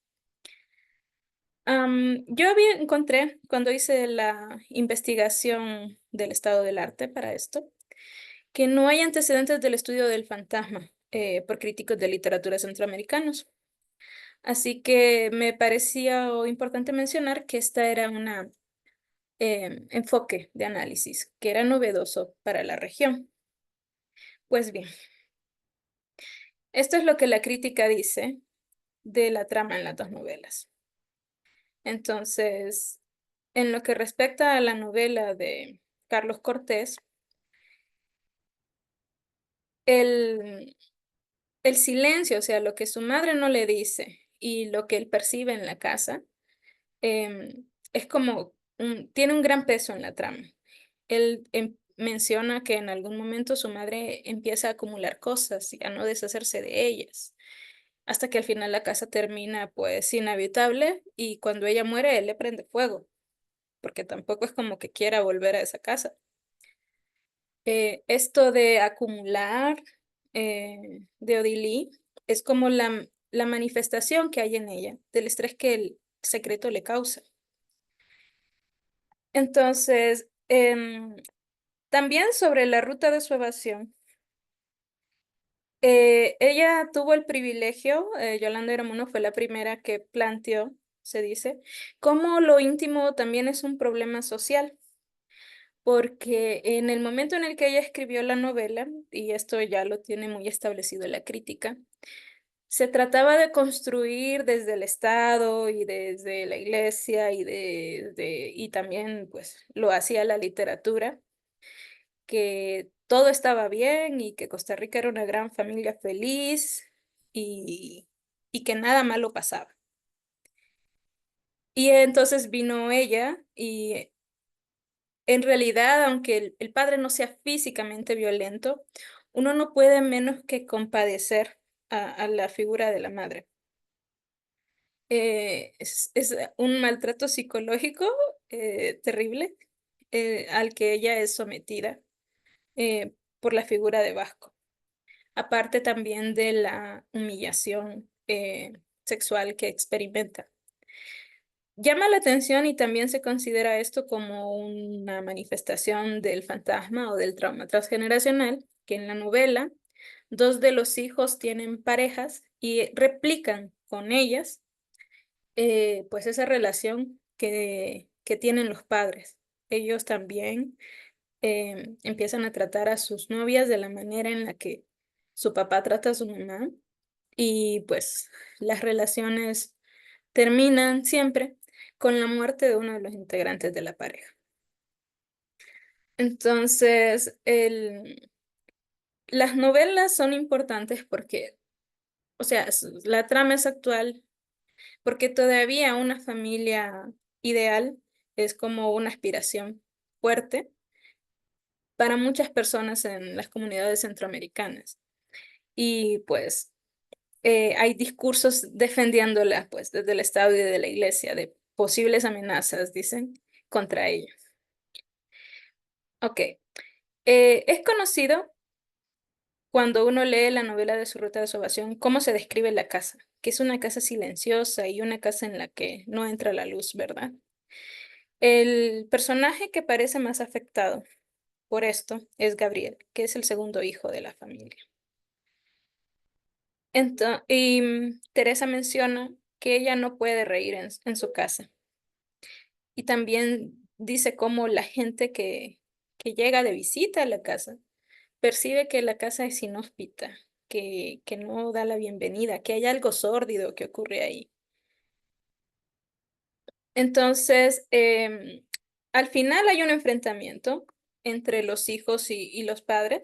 Yo encontré, cuando hice la investigación del estado del arte para esto, que no hay antecedentes del estudio del fantasma por críticos de literatura centroamericanos. Así que me parecía importante mencionar que esta era una enfoque de análisis que era novedoso para la región. Pues bien, esto es lo que la crítica dice de la trama en las dos novelas. Entonces, en lo que respecta a la novela de Carlos Cortés, el silencio, o sea, lo que su madre no le dice y lo que él percibe en la casa, es como, tiene un gran peso en la trama. Él menciona que en algún momento su madre empieza a acumular cosas y a no deshacerse de ellas, hasta que al final la casa termina pues inhabitable y cuando ella muere él le prende fuego, porque tampoco es como que quiera volver a esa casa. Esto de acumular de Odilí es como la manifestación que hay en ella del estrés que el secreto le causa. Entonces, también sobre la ruta de su evasión, Ella tuvo el privilegio, Yolanda Eramuno fue la primera que planteó, se dice, cómo lo íntimo también es un problema social, porque en el momento en el que ella escribió la novela, y esto ya lo tiene muy establecido en la crítica, se trataba de construir desde el Estado y desde la iglesia y también pues lo hacía la literatura, que todo estaba bien y que Costa Rica era una gran familia feliz y, y que nada malo pasaba. Y entonces vino ella y en realidad, aunque el padre no sea físicamente violento, uno no puede menos que compadecer a la figura de la madre. Es un maltrato psicológico terrible al que ella es sometida por la figura de Vasco. Aparte también de la humillación sexual que experimenta. Llama la atención y también se considera esto como una manifestación del fantasma o del trauma transgeneracional, que en la novela dos de los hijos tienen parejas y replican con ellas pues esa relación que tienen los padres. Ellos también empiezan a tratar a sus novias de la manera en la que su papá trata a su mamá y pues las relaciones terminan siempre con la muerte de uno de los integrantes de la pareja. Entonces, las novelas son importantes porque, o sea, la trama es actual, porque todavía una familia ideal es como una aspiración fuerte para muchas personas en las comunidades centroamericanas. Y pues hay discursos defendiéndola pues desde el Estado y de la Iglesia de posibles amenazas, dicen, contra ella. Ok. Es conocido cuando uno lee la novela de Su ruta de salvación cómo se describe la casa, que es una casa silenciosa y una casa en la que no entra la luz, ¿verdad? El personaje que parece más afectado por esto es Gabriel, que es el segundo hijo de la familia. Teresa menciona que ella no puede reír en su casa. Y también dice cómo la gente que llega de visita a la casa percibe que la casa es inhóspita, que no da la bienvenida, que hay algo sórdido que ocurre ahí. Entonces, al final hay un enfrentamiento entre los hijos y los padres.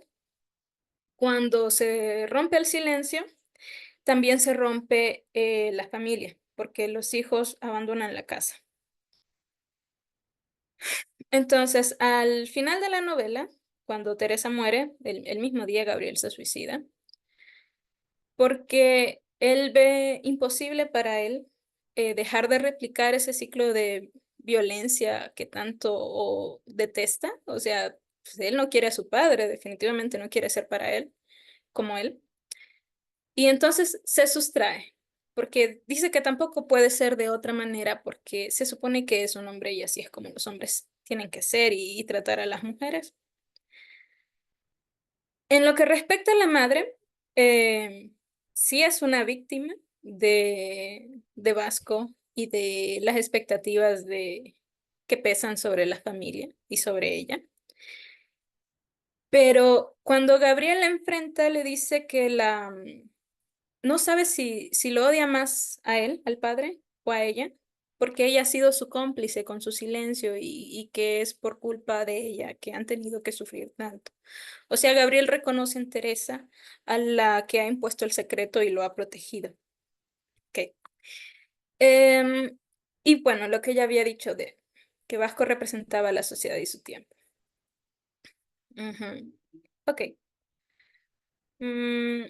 Cuando se rompe el silencio, también se rompe la familia, porque los hijos abandonan la casa. Entonces, al final de la novela, cuando Teresa muere, el mismo día Gabriel se suicida, porque él ve imposible para él dejar de replicar ese ciclo de violencia que tanto detesta. O sea, pues, él no quiere a su padre, definitivamente no quiere ser para él como él. Y entonces se sustrae, porque dice que tampoco puede ser de otra manera, porque se supone que es un hombre y así es como los hombres tienen que ser y tratar a las mujeres. En lo que respecta a la madre, sí es una víctima de Vasco y de las expectativas que pesan sobre la familia y sobre ella. Pero cuando Gabriel la enfrenta, le dice que no sabe si lo odia más a él, al padre, o a ella, porque ella ha sido su cómplice con su silencio y que es por culpa de ella que han tenido que sufrir tanto. O sea, Gabriel reconoce en Teresa a la que ha impuesto el secreto y lo ha protegido. Ok. Y bueno, lo que ella había dicho de que Vasco representaba a la sociedad y su tiempo. Ok. Mm,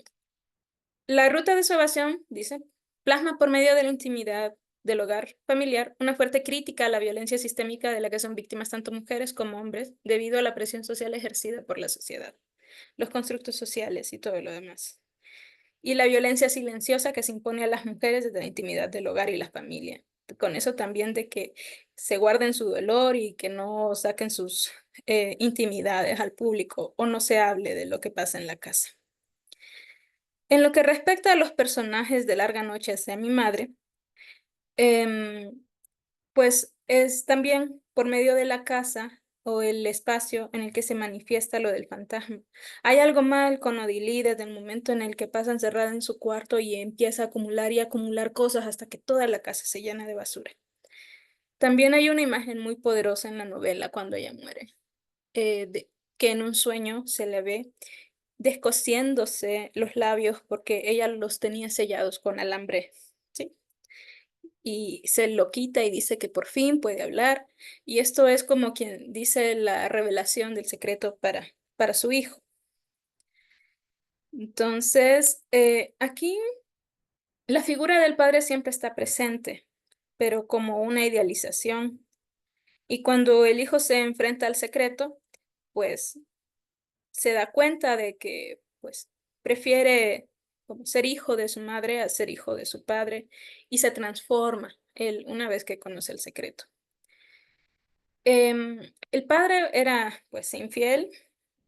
La ruta de su evasión, dice, plasma por medio de la intimidad del hogar familiar una fuerte crítica a la violencia sistémica de la que son víctimas tanto mujeres como hombres debido a la presión social ejercida por la sociedad, los constructos sociales y todo lo demás. Y la violencia silenciosa que se impone a las mujeres desde la intimidad del hogar y la familia. Con eso también de que se guarden su dolor y que no saquen sus intimidades al público o no se hable de lo que pasa en la casa. En lo que respecta a los personajes de Larga Noche hacia mi madre, pues es también por medio de la casa o el espacio en el que se manifiesta lo del fantasma. Hay algo mal con Odilí desde el momento en el que pasa encerrada en su cuarto y empieza a acumular y acumular cosas hasta que toda la casa se llena de basura. También hay una imagen muy poderosa en la novela cuando ella muere, que en un sueño se le ve descosiéndose los labios porque ella los tenía sellados con alambre, ¿sí? Y se lo quita y dice que por fin puede hablar. Y esto es como quien dice la revelación del secreto para su hijo. Entonces, aquí la figura del padre siempre está presente, pero como una idealización. Y cuando el hijo se enfrenta al secreto, pues se da cuenta de que pues prefiere como ser hijo de su madre a ser hijo de su padre y se transforma él una vez que conoce el secreto. El padre era pues infiel,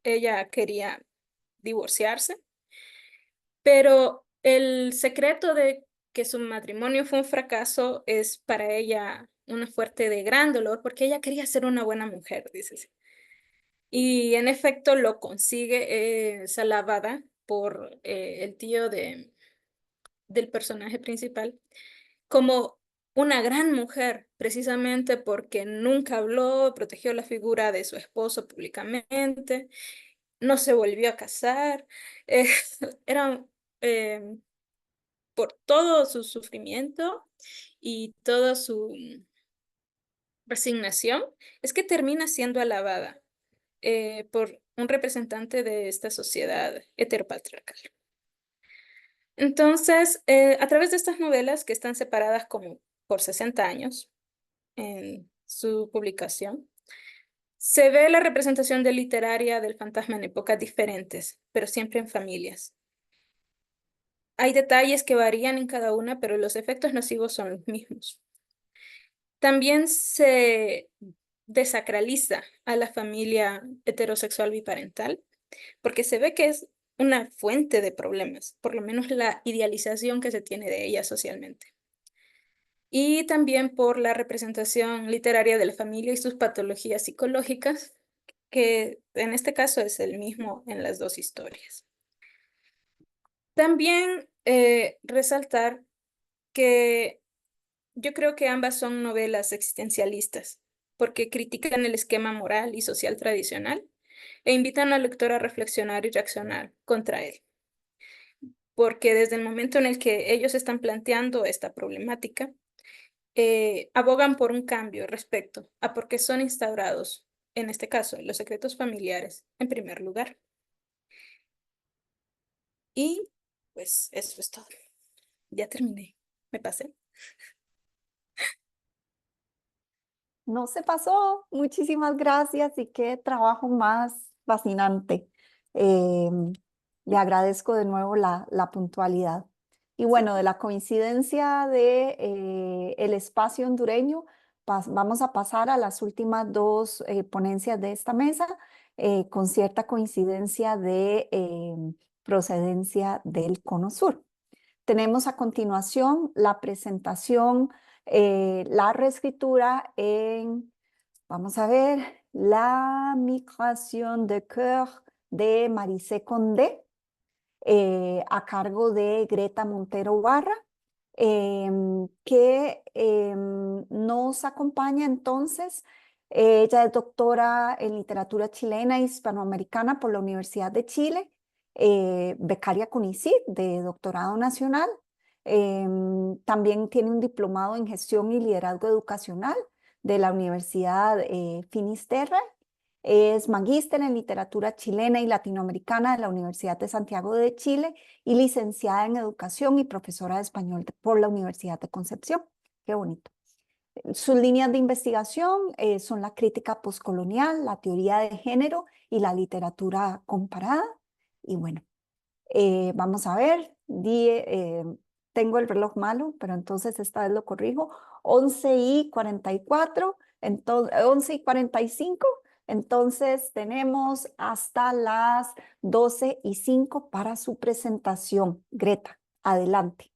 ella quería divorciarse, pero el secreto de que su matrimonio fue un fracaso es para ella una fuente de gran dolor porque ella quería ser una buena mujer, dice. Y en efecto lo consigue, es alabada por el tío del personaje principal como una gran mujer, precisamente porque nunca habló, protegió la figura de su esposo públicamente, no se volvió a casar, eh, era por todo su sufrimiento y toda su resignación, es que termina siendo alabada por un representante de esta sociedad heteropatriarcal. Entonces, a través de estas novelas que están separadas como por 60 años en su publicación, se ve la representación de literaria del fantasma en épocas diferentes, pero siempre en familias. Hay detalles que varían en cada una, pero los efectos nocivos son los mismos. También se desacraliza a la familia heterosexual biparental, porque se ve que es una fuente de problemas, por lo menos la idealización que se tiene de ella socialmente. Y también por la representación literaria de la familia y sus patologías psicológicas, que en este caso es el mismo en las dos historias. También resaltar que yo creo que ambas son novelas existencialistas, porque critican el esquema moral y social tradicional e invitan al lector a reflexionar y reaccionar contra él. Porque desde el momento en el que ellos están planteando esta problemática, abogan por un cambio respecto a por qué son instaurados, en este caso, los secretos familiares en primer lugar. Y pues eso es todo. Ya terminé. Me pasé. No se pasó. Muchísimas gracias y qué trabajo más fascinante. Le agradezco de nuevo la puntualidad. Y bueno, de la coincidencia de el espacio hondureño, vamos a pasar a las últimas dos ponencias de esta mesa, con cierta coincidencia de procedencia del Cono Sur. Tenemos a continuación la presentación, la reescritura en, vamos a ver, la migración de cœur de Marisé Condé, a cargo de Greta Montero Barra, que nos acompaña entonces. Ella es doctora en literatura chilena e hispanoamericana por la Universidad de Chile, becaria CONICYT de doctorado nacional. También tiene un diplomado en gestión y liderazgo educacional de la Universidad Finisterre. Es magíster en literatura chilena y latinoamericana de la Universidad de Santiago de Chile y licenciada en educación y profesora de español por la Universidad de Concepción. Qué bonito. Sus líneas de investigación son la crítica postcolonial, la teoría de género y la literatura comparada. Y bueno, vamos a ver, tengo el reloj malo, pero entonces esta vez lo corrijo, 11:44, entonces 11:45. Entonces, tenemos hasta las 12:05 para su presentación. Greta, adelante.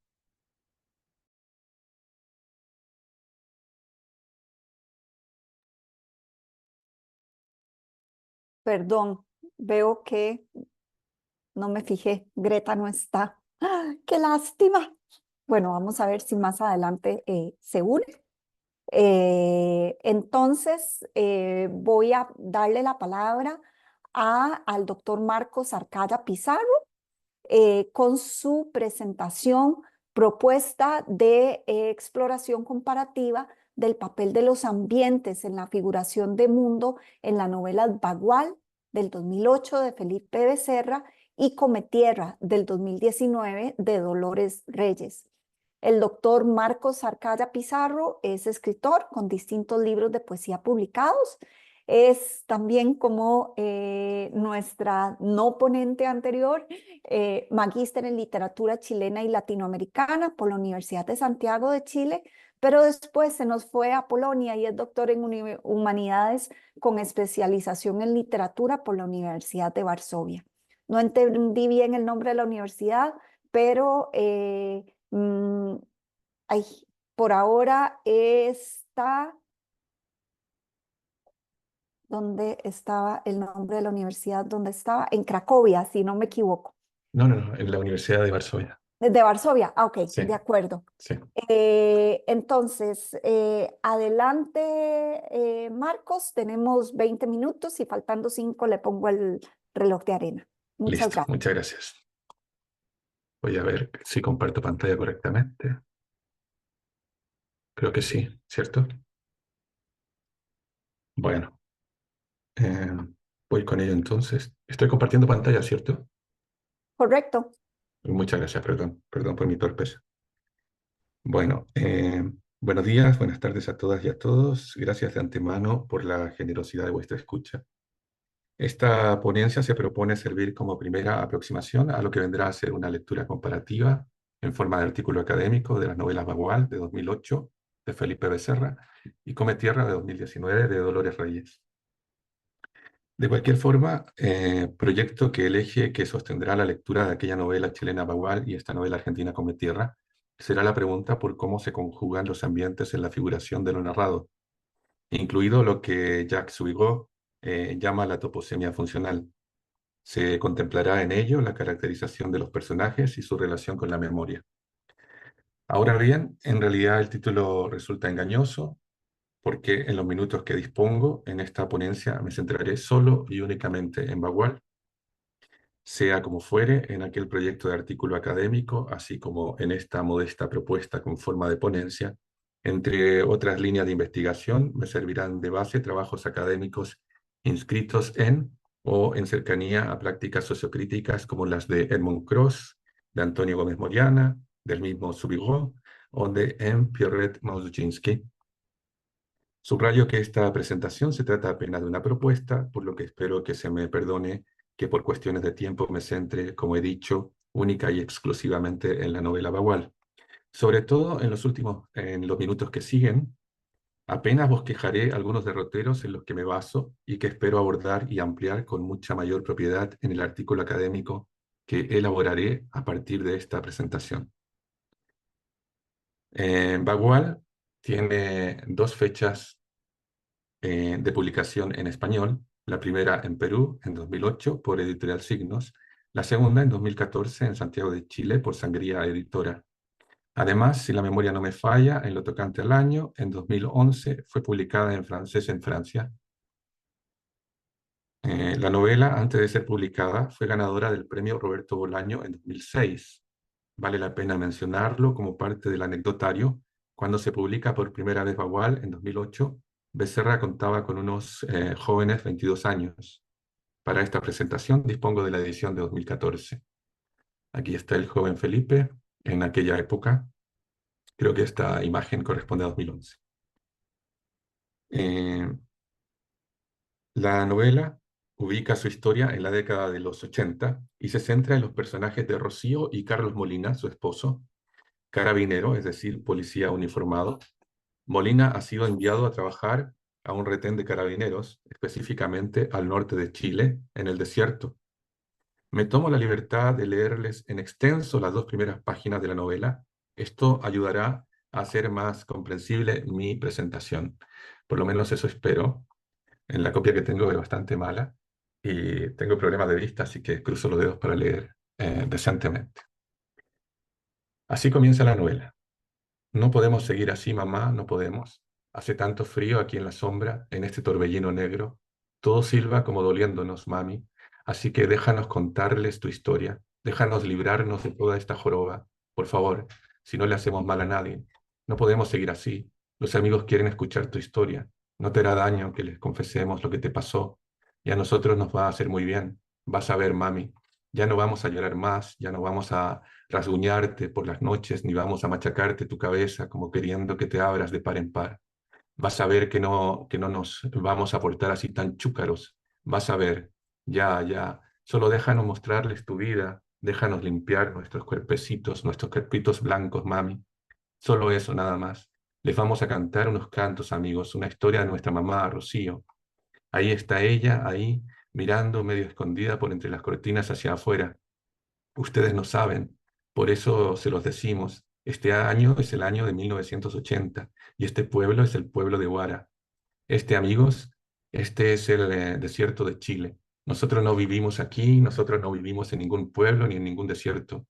Perdón, veo que no me fijé. Greta no está. ¡Ah, qué lástima! Bueno, vamos a ver si más adelante se une. Entonces, voy a darle la palabra al doctor Marcos Arcaya Pizarro con su presentación propuesta de exploración comparativa del papel de los ambientes en la figuración de mundo en la novela Bagual del 2008 de Felipe Becerra y Cometierra del 2019 de Dolores Reyes. El doctor Marcos Arcaya Pizarro es escritor con distintos libros de poesía publicados. Es también como nuestra no ponente anterior, magíster en literatura chilena y latinoamericana por la Universidad de Santiago de Chile, pero después se nos fue a Polonia y es doctor en humanidades con especialización en literatura por la Universidad de Varsovia. No entendí bien el nombre de la universidad, pero por ahora está... ¿Dónde estaba el nombre de la universidad? ¿Dónde estaba? En Cracovia, si no me equivoco. No, en la Universidad de Varsovia. De Varsovia, ok, Sí. de acuerdo. Sí. Entonces, adelante, Marcos, tenemos 20 minutos y faltando 5 le pongo el reloj de arena. Muchas Listo, gracias. muchas gracias. Voy a ver si comparto pantalla correctamente. Creo que sí, ¿cierto? Bueno, voy con ello entonces. Estoy compartiendo pantalla, ¿cierto? Correcto. Muchas gracias, perdón por mi torpeza. Bueno, buenos días, buenas tardes a todas y a todos. Gracias de antemano por la generosidad de vuestra escucha. Esta ponencia se propone servir como primera aproximación a lo que vendrá a ser una lectura comparativa en forma de artículo académico de las novelas Bagual de 2008 de Felipe Becerra y Cometierra de 2019 de Dolores Reyes. De cualquier forma, proyecto que el eje que sostendrá la lectura de aquella novela chilena Bagual y esta novela argentina Cometierra será la pregunta por cómo se conjugan los ambientes en la figuración de lo narrado, incluido lo que Jacques Subigot llama la toposemia funcional. Se contemplará en ello la caracterización de los personajes y su relación con la memoria. Ahora bien, en realidad el título resulta engañoso porque en los minutos que dispongo en esta ponencia me centraré solo y únicamente en Bagual, sea como fuere en aquel proyecto de artículo académico, así como en esta modesta propuesta con forma de ponencia. Entre otras líneas de investigación me servirán de base trabajos académicos inscritos en o en cercanía a prácticas sociocríticas como las de Edmund Cross, de Antonio Gómez Moriana, del mismo Subigot o de M. Pierret Małżeński. Subrayo que esta presentación se trata apenas de una propuesta, por lo que espero que se me perdone que por cuestiones de tiempo me centre, como he dicho, única y exclusivamente en la novela Bagual. Sobre todo en los minutos que siguen, apenas bosquejaré algunos derroteros en los que me baso y que espero abordar y ampliar con mucha mayor propiedad en el artículo académico que elaboraré a partir de esta presentación. Bagual tiene 2 fechas de publicación en español, la primera en Perú en 2008 por Editorial Signos, la segunda en 2014 en Santiago de Chile por Sangría Editora. Además, si la memoria no me falla, en lo tocante al año, en 2011 fue publicada en francés en Francia. La novela, antes de ser publicada, fue ganadora del premio Roberto Bolaño en 2006. Vale la pena mencionarlo como parte del anecdotario. Cuando se publica por primera vez Bagual en 2008, Becerra contaba con unos jóvenes 22 años. Para esta presentación dispongo de la edición de 2014. Aquí está el joven Felipe en aquella época. Creo que esta imagen corresponde a 2011. La novela ubica su historia en la década de los 80 y se centra en los personajes de Rocío y Carlos Molina, su esposo, carabinero, es decir, policía uniformado. Molina ha sido enviado a trabajar a un retén de carabineros, específicamente al norte de Chile, en el desierto. Me tomo la libertad de leerles en extenso las 2 primeras páginas de la novela. Esto ayudará a hacer más comprensible mi presentación. Por lo menos eso espero. En la copia que tengo es bastante mala y tengo problemas de vista, así que cruzo los dedos para leer decentemente. Así comienza la novela. No podemos seguir así, mamá, no podemos. Hace tanto frío aquí en la sombra, en este torbellino negro. Todo silba como doliéndonos, mami. Así que déjanos contarles tu historia. Déjanos librarnos de toda esta joroba. Por favor, si no le hacemos mal a nadie. No podemos seguir así. Los amigos quieren escuchar tu historia. No te hará daño que les confesemos lo que te pasó. Y a nosotros nos va a hacer muy bien. Vas a ver, mami. Ya no vamos a llorar más, ya no vamos a rasguñarte por las noches, ni vamos a machacarte tu cabeza como queriendo que te abras de par en par. Vas a ver que no nos vamos a portar así tan chúcaros. Vas a ver, ya, ya, solo déjanos mostrarles tu vida, déjanos limpiar nuestros cuerpecitos, nuestros cuerpitos blancos, mami. Solo eso, nada más. Les vamos a cantar unos cantos, amigos, una historia de nuestra mamá, Rocío. Ahí está ella, ahí, mirando medio escondida por entre las cortinas hacia afuera. Ustedes no saben, por eso se los decimos. Este año es el año de 1980 y este pueblo es el pueblo de Huara. Amigos, este es el desierto de Chile. Nosotros no vivimos aquí, nosotros no vivimos en ningún pueblo ni en ningún desierto,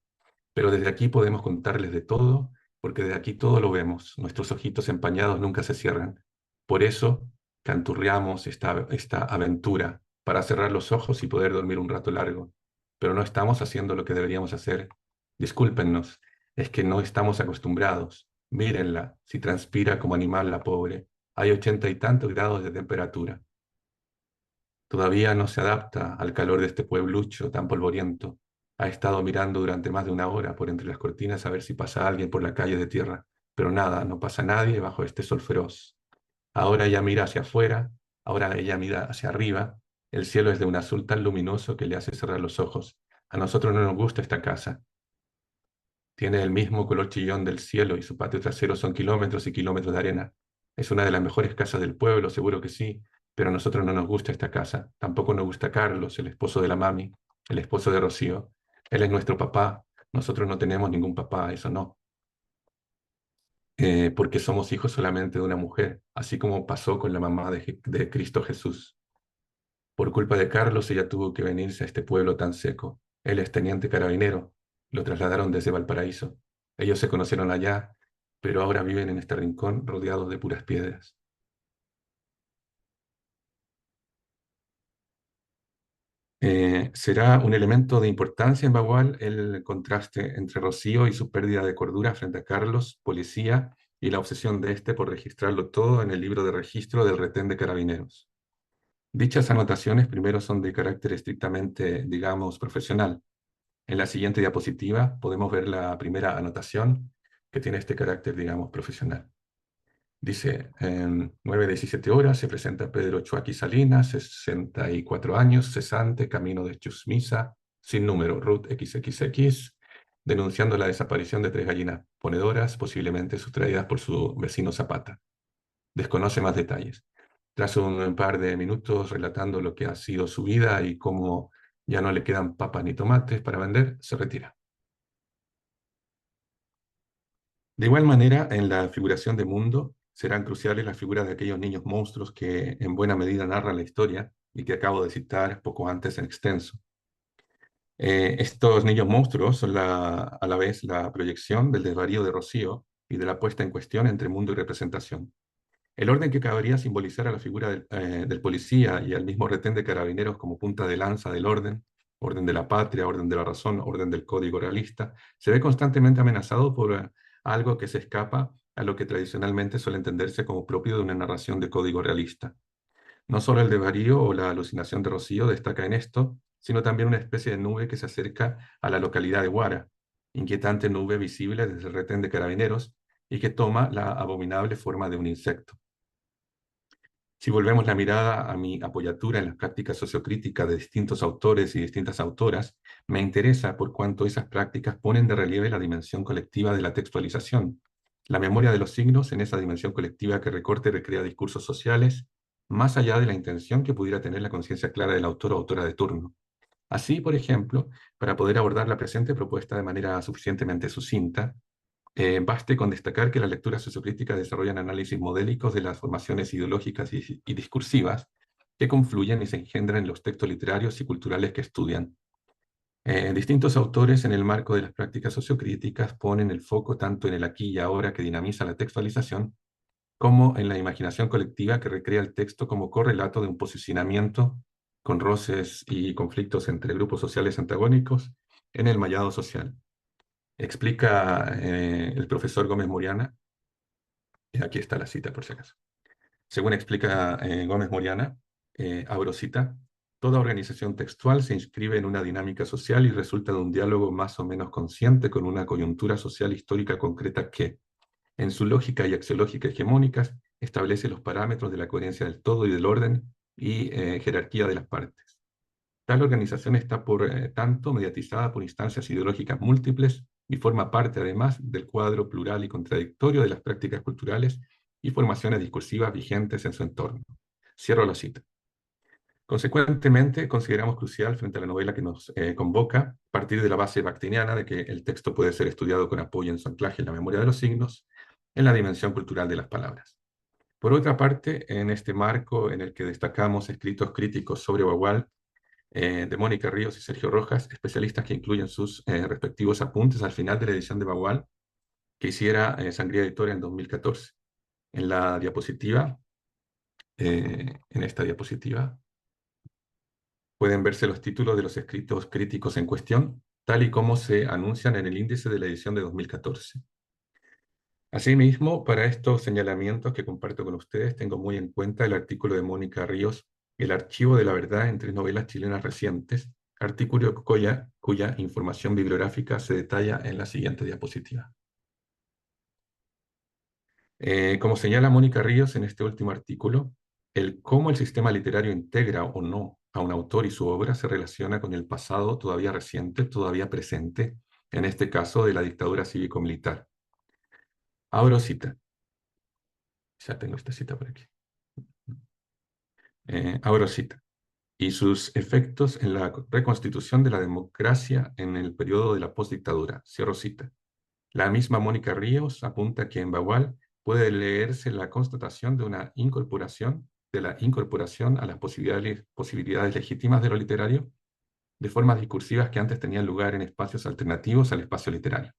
pero desde aquí podemos contarles de todo, porque desde aquí todo lo vemos. Nuestros ojitos empañados nunca se cierran. Por eso canturreamos esta aventura, para cerrar los ojos y poder dormir un rato largo. Pero no estamos haciendo lo que deberíamos hacer. Discúlpennos, es que no estamos acostumbrados. Mírenla, si transpira como animal la pobre. Hay 80 y tantos grados de temperatura. Todavía no se adapta al calor de este pueblucho tan polvoriento. Ha estado mirando durante más de 1 hora por entre las cortinas a ver si pasa alguien por la calle de tierra, pero nada, no pasa nadie bajo este sol feroz. Ahora ella mira hacia afuera, ahora ella mira hacia arriba. El cielo es de un azul tan luminoso que le hace cerrar los ojos. A nosotros no nos gusta esta casa. Tiene el mismo color chillón del cielo y su patio trasero son kilómetros y kilómetros de arena. Es una de las mejores casas del pueblo, seguro que sí, pero a nosotros no nos gusta esta casa. Tampoco nos gusta Carlos, el esposo de la mami, el esposo de Rocío. Él es nuestro papá. Nosotros no tenemos ningún papá, eso no. Porque somos hijos solamente de una mujer, así como pasó con la mamá de Cristo Jesús. Por culpa de Carlos, ella tuvo que venirse a este pueblo tan seco. Él es teniente carabinero. Lo trasladaron desde Valparaíso. Ellos se conocieron allá, pero ahora viven en este rincón rodeados de puras piedras. Será un elemento de importancia en Bagual el contraste entre Rocío y su pérdida de cordura frente a Carlos, policía, y la obsesión de este por registrarlo todo en el libro de registro del retén de carabineros. Dichas anotaciones primero son de carácter estrictamente, digamos, profesional. En la siguiente diapositiva podemos ver la primera anotación que tiene este carácter, digamos, profesional. Dice, en 9:17 horas se presenta Pedro Chuaki Salinas, 64 años, cesante, camino de Chusmisa, sin número, RUT XXX, denunciando la desaparición de 3 gallinas ponedoras, posiblemente sustraídas por su vecino Zapata. Desconoce más detalles. Tras un par de minutos relatando lo que ha sido su vida y cómo ya no le quedan papas ni tomates para vender, se retira. De igual manera, en la figuración de mundo, serán cruciales las figuras de aquellos niños monstruos que en buena medida narran la historia y que acabo de citar poco antes en extenso. Estos niños monstruos son a la vez la proyección del desvarío de Rocío y de la puesta en cuestión entre mundo y representación. El orden que cabría simbolizar a la figura del policía y al mismo retén de carabineros como punta de lanza del orden de la patria, orden de la razón, orden del código realista, se ve constantemente amenazado por algo que se escapa a lo que tradicionalmente suele entenderse como propio de una narración de código realista. No solo el desvarío o la alucinación de Rocío destaca en esto, sino también una especie de nube que se acerca a la localidad de Huara, inquietante nube visible desde el retén de carabineros y que toma la abominable forma de un insecto. Si volvemos la mirada a mi apoyatura en las prácticas sociocríticas de distintos autores y distintas autoras, me interesa por cuanto esas prácticas ponen de relieve la dimensión colectiva de la textualización, la memoria de los signos en esa dimensión colectiva que recorta y recrea discursos sociales más allá de la intención que pudiera tener la conciencia clara del autor o autora de turno. Así, por ejemplo, para poder abordar la presente propuesta de manera suficientemente sucinta, baste con destacar que las lecturas sociocríticas desarrollan análisis modélicos de las formaciones ideológicas y discursivas que confluyen y se engendran en los textos literarios y culturales que estudian. Distintos autores en el marco de las prácticas sociocríticas ponen el foco tanto en el aquí y ahora que dinamiza la textualización, como en la imaginación colectiva que recrea el texto como correlato de un posicionamiento con roces y conflictos entre grupos sociales antagónicos en el mallado social. Explica el profesor Gómez Moriana, y aquí está la cita por si acaso. Según explica Gómez Moriana, abro cita, toda organización textual se inscribe en una dinámica social y resulta de un diálogo más o menos consciente con una coyuntura social histórica concreta que, en su lógica y axiológica hegemónicas, establece los parámetros de la coherencia del todo y del orden y jerarquía de las partes. Tal organización está, por tanto, mediatizada por instancias ideológicas múltiples y forma parte, además, del cuadro plural y contradictorio de las prácticas culturales y formaciones discursivas vigentes en su entorno. Cierro la cita. Consecuentemente, consideramos crucial, frente a la novela que nos convoca, partir de la base bakhtiniana de que el texto puede ser estudiado con apoyo en su anclaje en la memoria de los signos, en la dimensión cultural de las palabras. Por otra parte, en este marco en el que destacamos escritos críticos sobre Bagual, de Mónica Ríos y Sergio Rojas, especialistas que incluyen sus respectivos apuntes al final de la edición de Bagual, que hiciera Sangría Editora en 2014. En la diapositiva, en esta diapositiva, pueden verse los títulos de los escritos críticos en cuestión, tal y como se anuncian en el índice de la edición de 2014. Asimismo, para estos señalamientos que comparto con ustedes, tengo muy en cuenta el artículo de Mónica Ríos, El archivo de la verdad en 3 novelas chilenas recientes, artículo cuya información bibliográfica se detalla en la siguiente diapositiva. Como señala Mónica Ríos en este último artículo, el cómo el sistema literario integra o no a un autor y su obra se relaciona con el pasado todavía reciente, todavía presente, en este caso de la dictadura cívico-militar. Abro cita. Ya tengo esta cita por aquí. Abro cita. Y sus efectos en la reconstitución de la democracia en el periodo de la postdictadura. Cierro cita. La misma Mónica Ríos apunta que en Bagual puede leerse la constatación de una incorporación, a las posibilidades legítimas de lo literario, de formas discursivas que antes tenían lugar en espacios alternativos al espacio literario.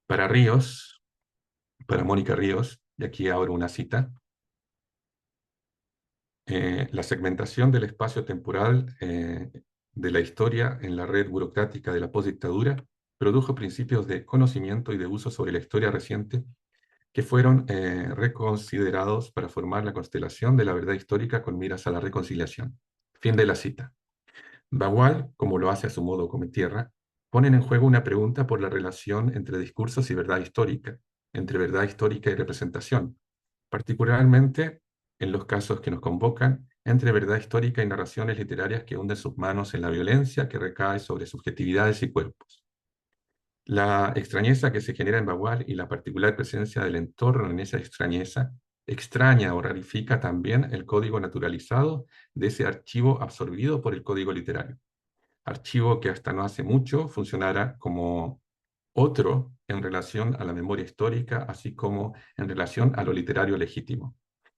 Para Ríos, para Mónica Ríos, y aquí abro una cita, la segmentación del espacio temporal de la historia en la red burocrática de la postdictadura produjo principios de conocimiento y de uso sobre la historia reciente que fueron reconsiderados para formar la constelación de la verdad histórica con miras a la reconciliación. Fin de la cita. Bagual, como lo hace a su modo Cometierra, ponen en juego una pregunta por la relación entre discursos y verdad histórica, entre verdad histórica y representación, particularmente en los casos que nos convocan, entre verdad histórica y narraciones literarias que hunden sus manos en la violencia que recae sobre subjetividades y cuerpos. La extrañeza que se genera en Bagual y la particular presencia del entorno en esa extrañeza extraña o rarifica también el código naturalizado de ese archivo absorbido por el código literario. Archivo que hasta no hace mucho funcionara como otro en relación a la memoria histórica, así como en relación a lo literario legítimo.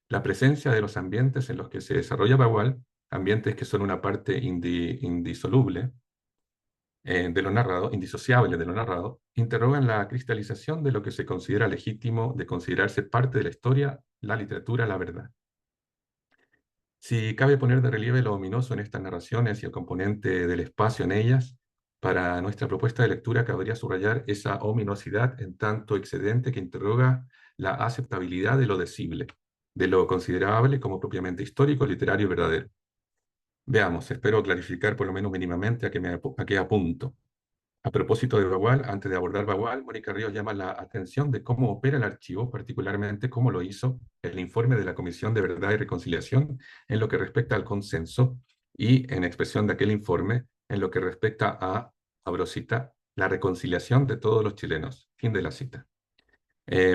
La presencia de los ambientes en los que se desarrolla Bagual, ambientes que son una parte indisoluble de lo narrado, indisociable de lo narrado, interrogan la cristalización de lo que se considera legítimo de considerarse parte de la historia, la literatura, la verdad. Si cabe poner de relieve lo ominoso en estas narraciones y el componente del espacio en ellas, para nuestra propuesta de lectura cabría subrayar esa ominosidad en tanto excedente que interroga la aceptabilidad de lo decible, de lo considerable como propiamente histórico, literario y verdadero. Veamos, espero clarificar por lo menos mínimamente a qué apunto. A propósito de Bagual, antes de abordar Bagual, Mónica Ríos llama la atención de cómo opera el archivo, particularmente cómo lo hizo el informe de la Comisión de Verdad y Reconciliación en lo que respecta al consenso y en expresión de aquel informe en lo que respecta a, abro cita, la reconciliación de todos los chilenos. Fin de la cita.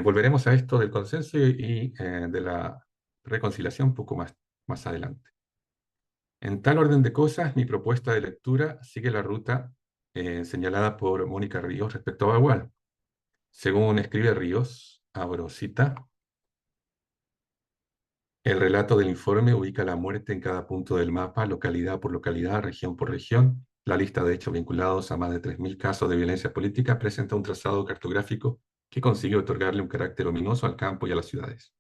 Volveremos a esto del consenso y de la reconciliación poco más más adelante. En tal orden de cosas, mi propuesta de lectura sigue la ruta señalada por Mónica Ríos respecto a Bagual. Según escribe Ríos, abro cita, el relato del informe ubica la muerte en cada punto del mapa, localidad por localidad, región por región. La lista de hechos vinculados a más de 3.000 casos de violencia política presenta un trazado cartográfico que consigue otorgarle un carácter ominoso al campo y a las ciudades.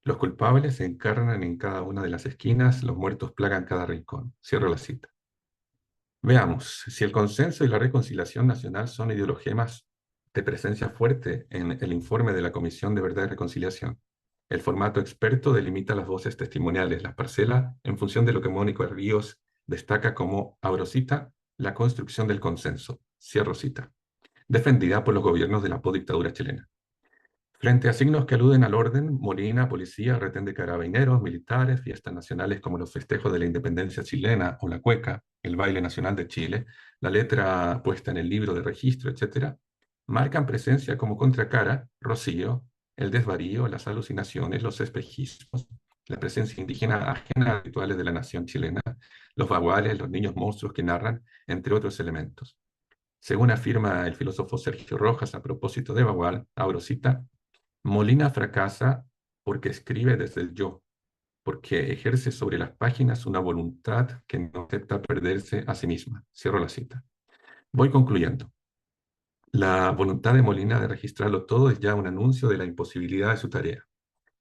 Los culpables se encarnan en cada una de las esquinas, los muertos plagan cada rincón. Cierro la cita. Veamos, si el consenso y la reconciliación nacional son ideologemas de presencia fuerte en el informe de la Comisión de Verdad y Reconciliación, el formato experto delimita las voces testimoniales, las parcela en función de lo que Mónica Ríos destaca como, abro cita, la construcción del consenso, cierro cita, defendida por los gobiernos de la postdictadura chilena. Frente a signos que aluden al orden, Molina, policía, retén de carabineros, militares, fiestas nacionales como los festejos de la independencia chilena o la cueca, el baile nacional de Chile, la letra puesta en el libro de registro, etc., marcan presencia como contracara, Rocío, el desvarío, las alucinaciones, los espejismos, la presencia indígena ajena a rituales de la nación chilena, los baguales, los niños monstruos que narran, entre otros elementos. Según afirma el filósofo Sergio Rojas a propósito de Bagual, abro cita, Molina fracasa porque escribe desde el yo, porque ejerce sobre las páginas una voluntad que no acepta perderse a sí misma. Cierro la cita. Voy concluyendo. La voluntad de Molina de registrarlo todo es ya un anuncio de la imposibilidad de su tarea.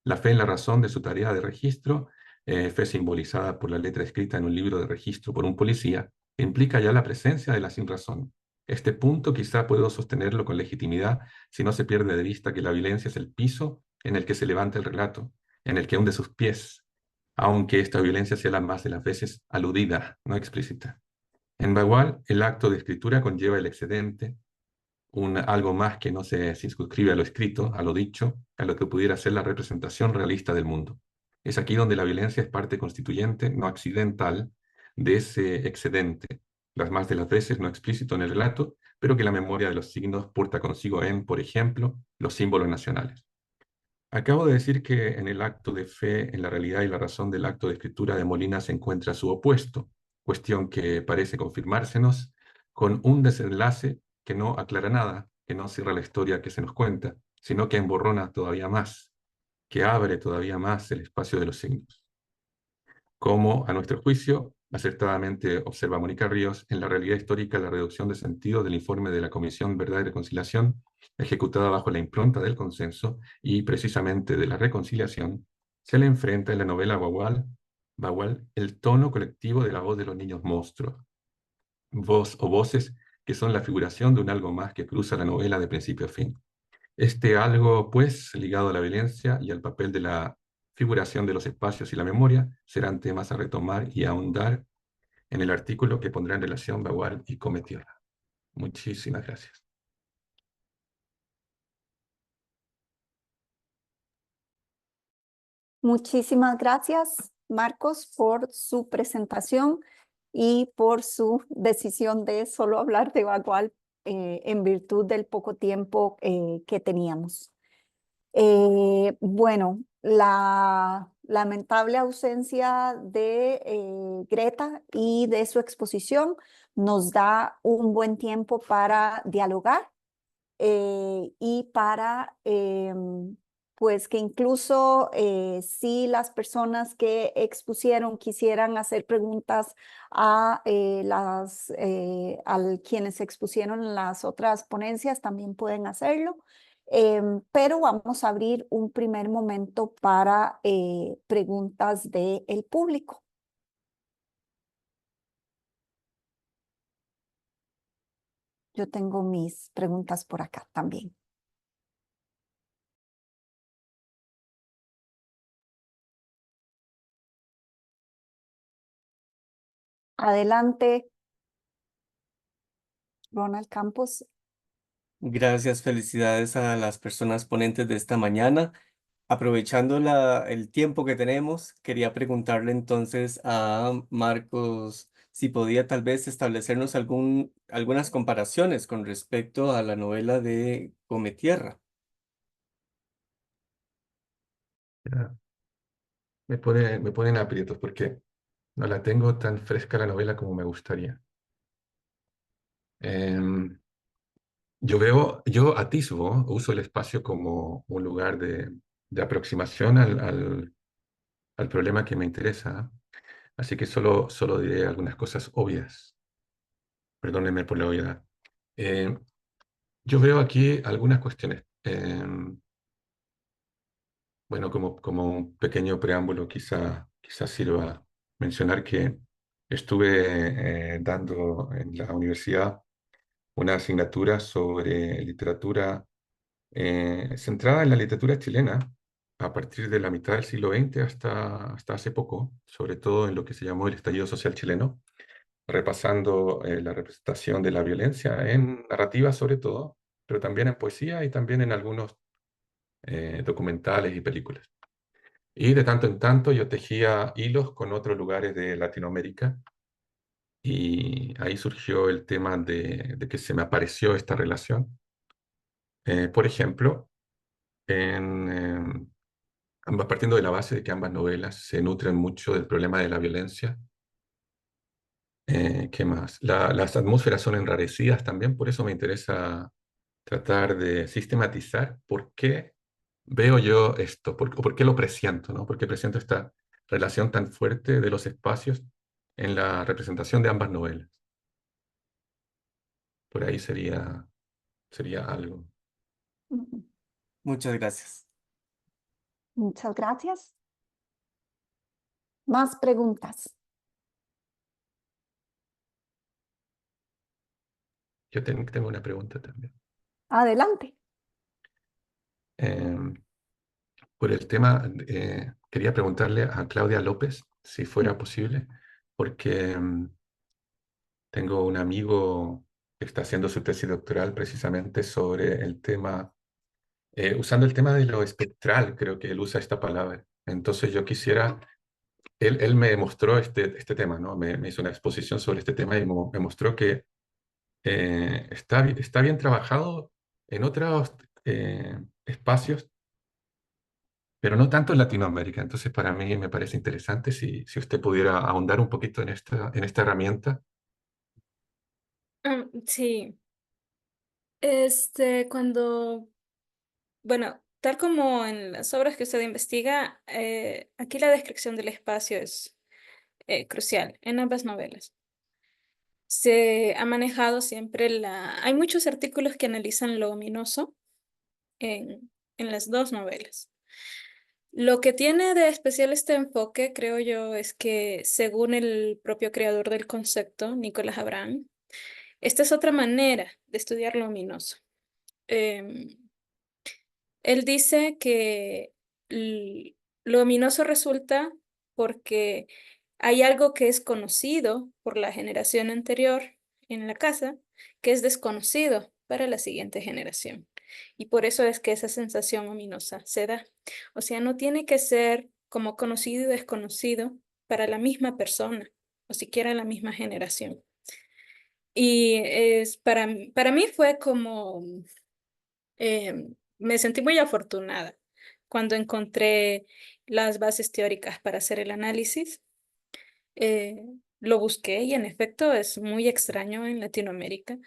La fe en la razón de su tarea de registro, fe simbolizada por la letra escrita en un libro de registro por un policía, implica ya la presencia de la sinrazón. Este punto quizá puedo sostenerlo con legitimidad si no se pierde de vista que la violencia es el piso en el que se levanta el relato, en el que hunde sus pies, aunque esta violencia sea la más de las veces aludida, no explícita. En Bagual, el acto de escritura conlleva el excedente, algo más que no se circunscribe a lo escrito, a lo dicho, a lo que pudiera ser la representación realista del mundo. Es aquí donde la violencia es parte constituyente, no accidental, de ese excedente, las más de las veces no explícito en el relato, pero que la memoria de los signos porta consigo en, por ejemplo, los símbolos nacionales. Acabo de decir que en el acto de fe, en la realidad y la razón del acto de escritura de Molina se encuentra su opuesto, cuestión que parece confirmársenos con un desenlace que no aclara nada, que no cierra la historia que se nos cuenta, sino que emborrona todavía más, que abre todavía más el espacio de los signos. Como, a nuestro juicio, acertadamente observa Mónica Ríos, en la realidad histórica la reducción de sentido del informe de la Comisión Verdad y Reconciliación, ejecutada bajo la impronta del consenso y precisamente de la reconciliación, se le enfrenta en la novela Bagual el tono colectivo de la voz de los niños monstruos, voz o voces que son la figuración de un algo más que cruza la novela de principio a fin. Este algo, pues, ligado a la violencia y al papel de la figuración de los espacios y la memoria, serán temas a retomar y ahondar en el artículo que pondrá en relación Bagual y Cometierra. Muchísimas gracias. Muchísimas gracias, Marcos, por su presentación y por su decisión de solo hablar de Bagual en virtud del poco tiempo que teníamos. Bueno, la lamentable ausencia de Greta y de su exposición nos da un buen tiempo para dialogar y para pues que incluso si las personas que expusieron quisieran hacer preguntas a quienes expusieron en las otras ponencias, también pueden hacerlo. Pero vamos a abrir un primer momento para preguntas del público. Yo tengo mis preguntas por acá también. Adelante, Ronald Campos. Gracias, felicidades a las personas ponentes de esta mañana. Aprovechando el tiempo que tenemos, quería preguntarle entonces a Marcos si podía tal vez establecernos algunas comparaciones con respecto a la novela de Cometierra. Ya. me ponen aprietos porque no la tengo tan fresca la novela como me gustaría. Em, yo atisbo, uso el espacio como un lugar de aproximación al problema que me interesa, así que solo diré algunas cosas obvias. Perdónenme por la obviedad. Eh, yo veo aquí algunas cuestiones. Bueno, como un pequeño preámbulo, quizá sirva mencionar que estuve dando en la universidad una asignatura sobre literatura centrada en la literatura chilena a partir de la mitad del siglo XX hasta hace poco, sobre todo en lo que se llamó el estallido social chileno, repasando la representación de la violencia en narrativa sobre todo, pero también en poesía y también en algunos documentales y películas. Y de tanto en tanto yo tejía hilos con otros lugares de Latinoamérica y ahí surgió el tema de que se me apareció esta relación. Por ejemplo, partiendo de la base de que ambas novelas se nutren mucho del problema de la violencia. ¿Qué más? Las atmósferas son enrarecidas también, por eso me interesa tratar de sistematizar por qué veo yo esto, o por qué lo presiento, ¿no? ¿Por qué presiento esta relación tan fuerte de los espacios en la representación de ambas novelas? Por ahí sería algo. Ujú. Muchas gracias. Muchas gracias. Más preguntas. Yo tengo una pregunta también. Adelante. Em, por el tema, quería preguntarle a Claudia López si fuera posible, porque tengo un amigo que está haciendo su tesis doctoral precisamente sobre el tema, usando el tema de lo espectral, creo que él usa esta palabra. Entonces yo quisiera, él me mostró este tema, ¿no? Me hizo una exposición sobre este tema y me mostró que está bien trabajado en otros espacios, pero no tanto en Latinoamérica. Entonces, para mí me parece interesante si usted pudiera ahondar un poquito en esta herramienta. Sí, bueno, tal como en las obras que usted investiga, aquí la descripción del espacio es crucial en ambas novelas. Se ha manejado siempre Hay muchos artículos que analizan lo ominoso en las dos novelas. Lo que tiene de especial este enfoque, creo yo, es que según el propio creador del concepto, Nicolás Abraham, esta es otra manera de estudiar lo ominoso. Em, Él dice que lo ominoso resulta porque hay algo que es conocido por la generación anterior en la casa, que es desconocido para la siguiente generación. Y por eso es que esa sensación ominosa se da. O sea, no tiene que ser como conocido y desconocido para la misma persona o siquiera la misma generación. Y para mí fue como me sentí muy afortunada cuando encontré las bases teóricas para hacer el análisis. Eh, lo busqué y en efecto es muy extraño en Latinoamérica.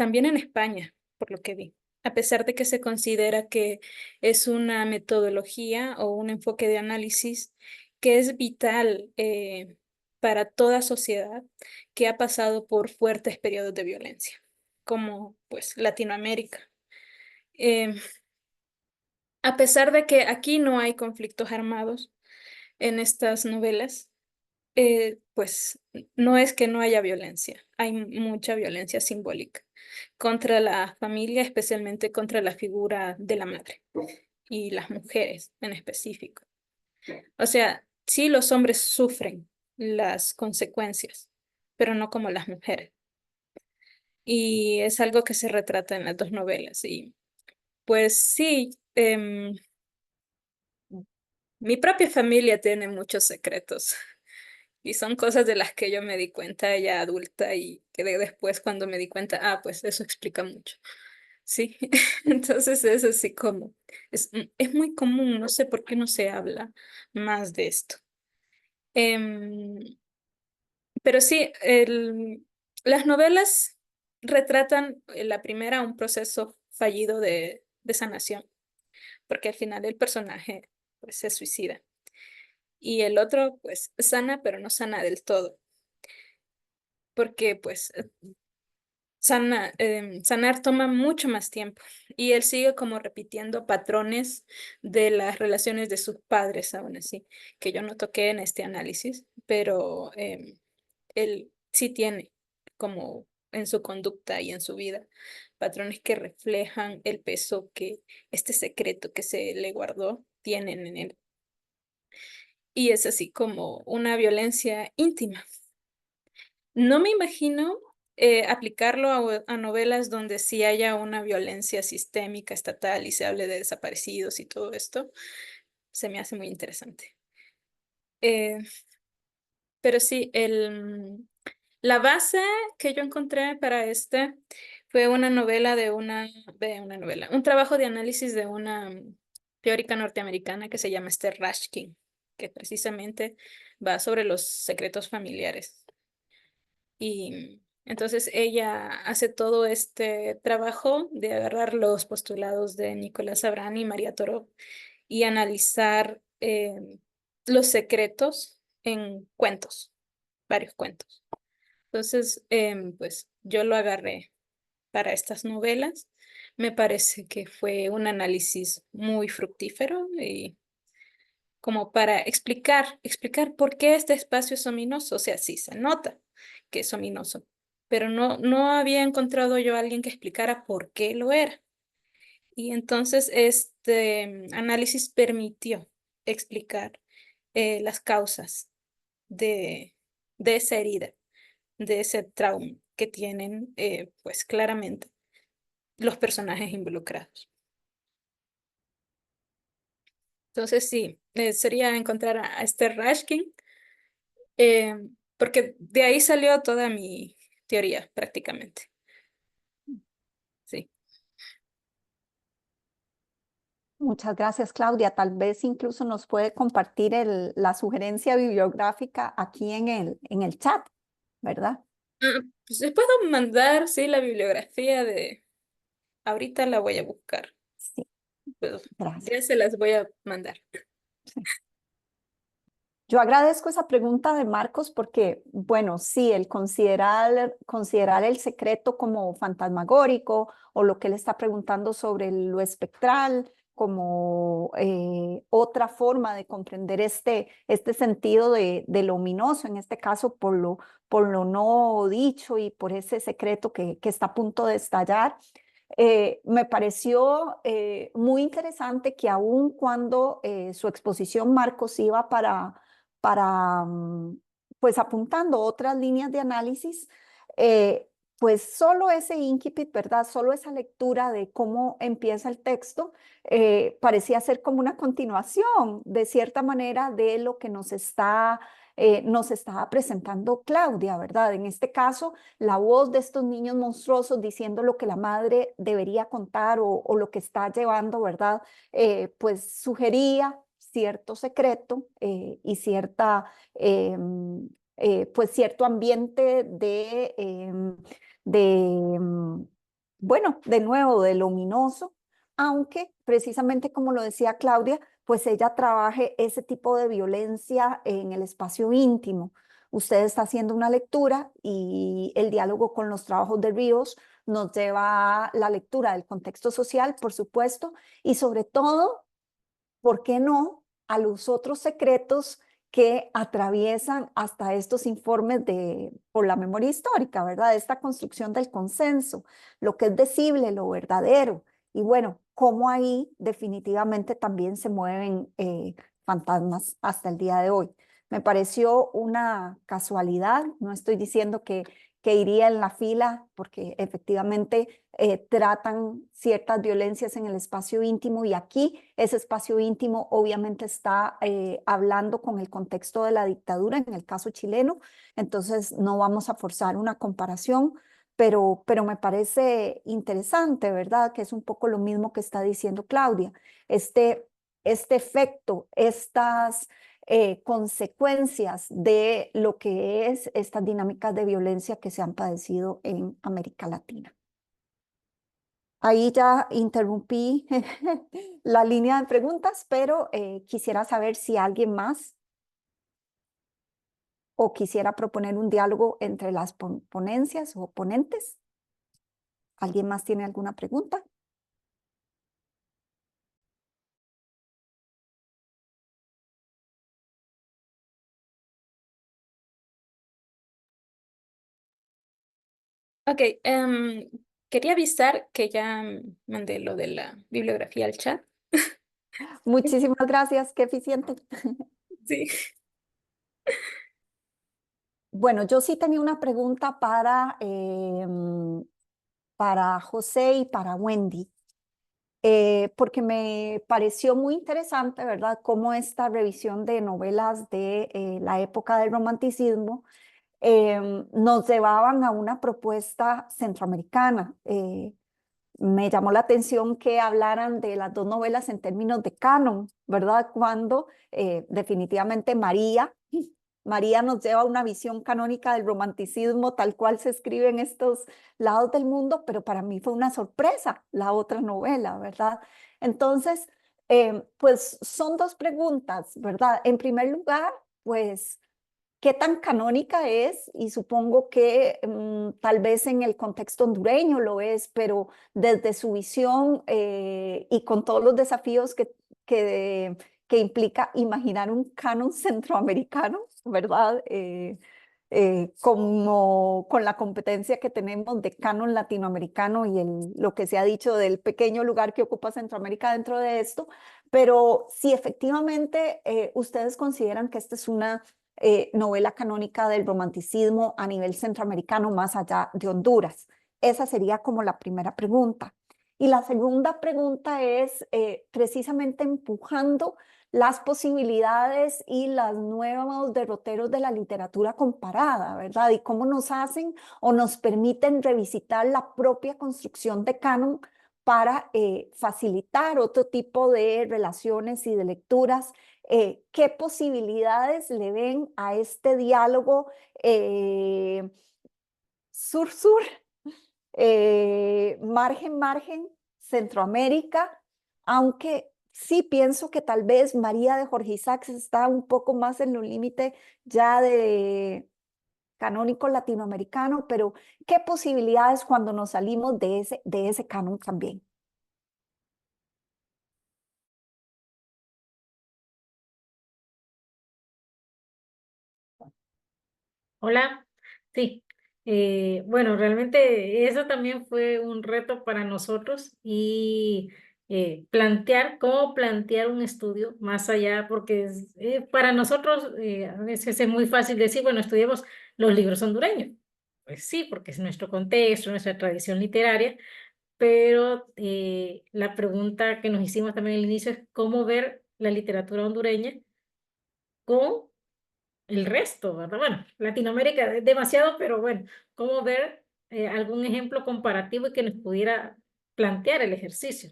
También en España, por lo que vi. A pesar de que se considera que es una metodología o un enfoque de análisis que es vital para toda sociedad que ha pasado por fuertes periodos de violencia, como pues Latinoamérica. Eh, a pesar de que aquí no hay conflictos armados en estas novelas, pues no es que no haya violencia, hay mucha violencia simbólica contra la familia, especialmente contra la figura de la madre y las mujeres en específico. O sea, sí, los hombres sufren las consecuencias, pero no como las mujeres. Y es algo que se retrata en las dos novelas. Y pues sí, mi propia familia tiene muchos secretos y son cosas de las que yo me di cuenta ya adulta y que después cuando me di cuenta, pues eso explica mucho. sí. Entonces es así como, es muy común, no sé por qué no se habla más de esto. Em, pero sí, las novelas retratan la primera un proceso fallido de sanación, porque al final el personaje pues, se suicida. Y el otro pues sana, pero no sana del todo, porque pues sanar toma mucho más tiempo y él sigue como repitiendo patrones de las relaciones de sus padres, aún así, que yo no toqué en este análisis, pero él sí tiene como en su conducta y en su vida patrones que reflejan el peso que este secreto que se le guardó tienen en él. Y es así como una violencia íntima. No me imagino aplicarlo a novelas donde sí haya una violencia sistémica estatal y se hable de desaparecidos y todo esto. Se me hace muy interesante. Eh, pero sí, la base que yo encontré para este fue una novela un trabajo de análisis de una teórica norteamericana que se llama Esther Rashkin, que precisamente va sobre los secretos familiares. Y entonces ella hace todo este trabajo de agarrar los postulados de Nicolás Abraham y María Toro y analizar los secretos en cuentos, varios cuentos. Entonces, pues yo lo agarré para estas novelas. Me parece que fue un análisis muy fructífero y como para explicar por qué este espacio es ominoso. O sea, sí se nota que es ominoso, pero no había encontrado yo a alguien que explicara por qué lo era. Y entonces este análisis permitió explicar las causas de, de esa herida, de ese trauma que tienen, pues claramente, los personajes involucrados. Entonces sí, sería encontrar a Esther Rashkin, eh, porque de ahí salió toda mi teoría prácticamente. Sí. Muchas gracias, Claudia. Tal vez incluso nos puede compartir la sugerencia bibliográfica aquí en el chat, ¿verdad? Pues les puedo mandar, sí, la bibliografía de... Ahorita la voy a buscar, Sí, pero gracias. ya se las voy a mandar. Sí. Yo agradezco esa pregunta de Marcos porque, bueno, sí, el considerar el secreto como fantasmagórico o lo que él está preguntando sobre lo espectral como otra forma de comprender este sentido de lo ominoso, en este caso por lo no dicho y por ese secreto que está a punto de estallar. Me pareció muy interesante que aun cuando su exposición Marcos iba para pues apuntando otras líneas de análisis, eh, pues solo ese incipit, ¿verdad? Solo esa lectura de cómo empieza el texto parecía ser como una continuación, de cierta manera, de lo que nos estaba presentando Claudia, ¿verdad? En este caso, la voz de estos niños monstruosos diciendo lo que la madre debería contar o lo que está llevando, ¿verdad? Pues sugería cierto secreto y pues cierto ambiente de, bueno, de nuevo, de lo ominoso, aunque precisamente como lo decía Claudia, pues ella trabaje ese tipo de violencia en el espacio íntimo. Usted está haciendo una lectura y el diálogo con los trabajos de Ríos nos lleva a la lectura del contexto social, por supuesto, y sobre todo, ¿por qué no?, a los otros secretos que atraviesan hasta estos informes por la memoria histórica, ¿verdad? Esta construcción del consenso, lo que es decible, lo verdadero. Y bueno, cómo ahí definitivamente también se mueven fantasmas hasta el día de hoy. Me pareció una casualidad, no estoy diciendo que iría en la fila, porque efectivamente tratan ciertas violencias en el espacio íntimo y aquí ese espacio íntimo obviamente está hablando con el contexto de la dictadura, en el caso chileno, entonces no vamos a forzar una comparación, pero me parece interesante, ¿verdad? Que es un poco lo mismo que está diciendo Claudia. Este efecto, estas consecuencias de lo que es estas dinámicas de violencia que se han padecido en América Latina. Ahí ya interrumpí la línea de preguntas, pero quisiera saber si alguien más o quisiera proponer un diálogo entre las ponencias o ponentes. ¿Alguien más tiene alguna pregunta? Ok, quería avisar que ya mandé lo de la bibliografía al chat. Muchísimas gracias, qué eficiente. Sí. Bueno, yo sí tenía una pregunta para José y para Wendy, porque me pareció muy interesante, ¿verdad?, cómo esta revisión de novelas de la época del romanticismo nos llevaban a una propuesta centroamericana. Me llamó la atención que hablaran de las dos novelas en términos de canon, ¿verdad? Cuando definitivamente María nos lleva a una visión canónica del romanticismo tal cual se escribe en estos lados del mundo, pero para mí fue una sorpresa la otra novela, ¿verdad? Entonces, pues son dos preguntas, ¿verdad? En primer lugar, pues qué tan canónica es, y supongo que tal vez en el contexto hondureño lo es, pero desde su visión y con todos los desafíos que implica imaginar un canon centroamericano, ¿verdad? Como con la competencia que tenemos de canon latinoamericano y lo que se ha dicho del pequeño lugar que ocupa Centroamérica dentro de esto, pero si efectivamente ustedes consideran que esta es una novela canónica del romanticismo a nivel centroamericano más allá de Honduras. Esa sería como la primera pregunta. Y la segunda pregunta es precisamente empujando las posibilidades y los nuevos derroteros de la literatura comparada, ¿verdad? Y cómo nos hacen o nos permiten revisitar la propia construcción de canon para facilitar otro tipo de relaciones y de lecturas. ¿Qué posibilidades le ven a este diálogo sur-sur, margen-margen, Centroamérica? Aunque sí pienso que tal vez María de Jorge Isaacs está un poco más en los límites ya de canónico latinoamericano, pero ¿qué posibilidades cuando nos salimos de ese canon también? Hola, sí. Bueno, realmente eso también fue un reto para nosotros y cómo plantear un estudio más allá, porque para nosotros a veces es muy fácil decir, bueno, estudiemos los libros hondureños. Pues sí, porque es nuestro contexto, nuestra tradición literaria, pero la pregunta que nos hicimos también al inicio es cómo ver la literatura hondureña con el resto, ¿verdad? Bueno, Latinoamérica es demasiado, pero bueno, cómo ver algún ejemplo comparativo y que nos pudiera plantear el ejercicio.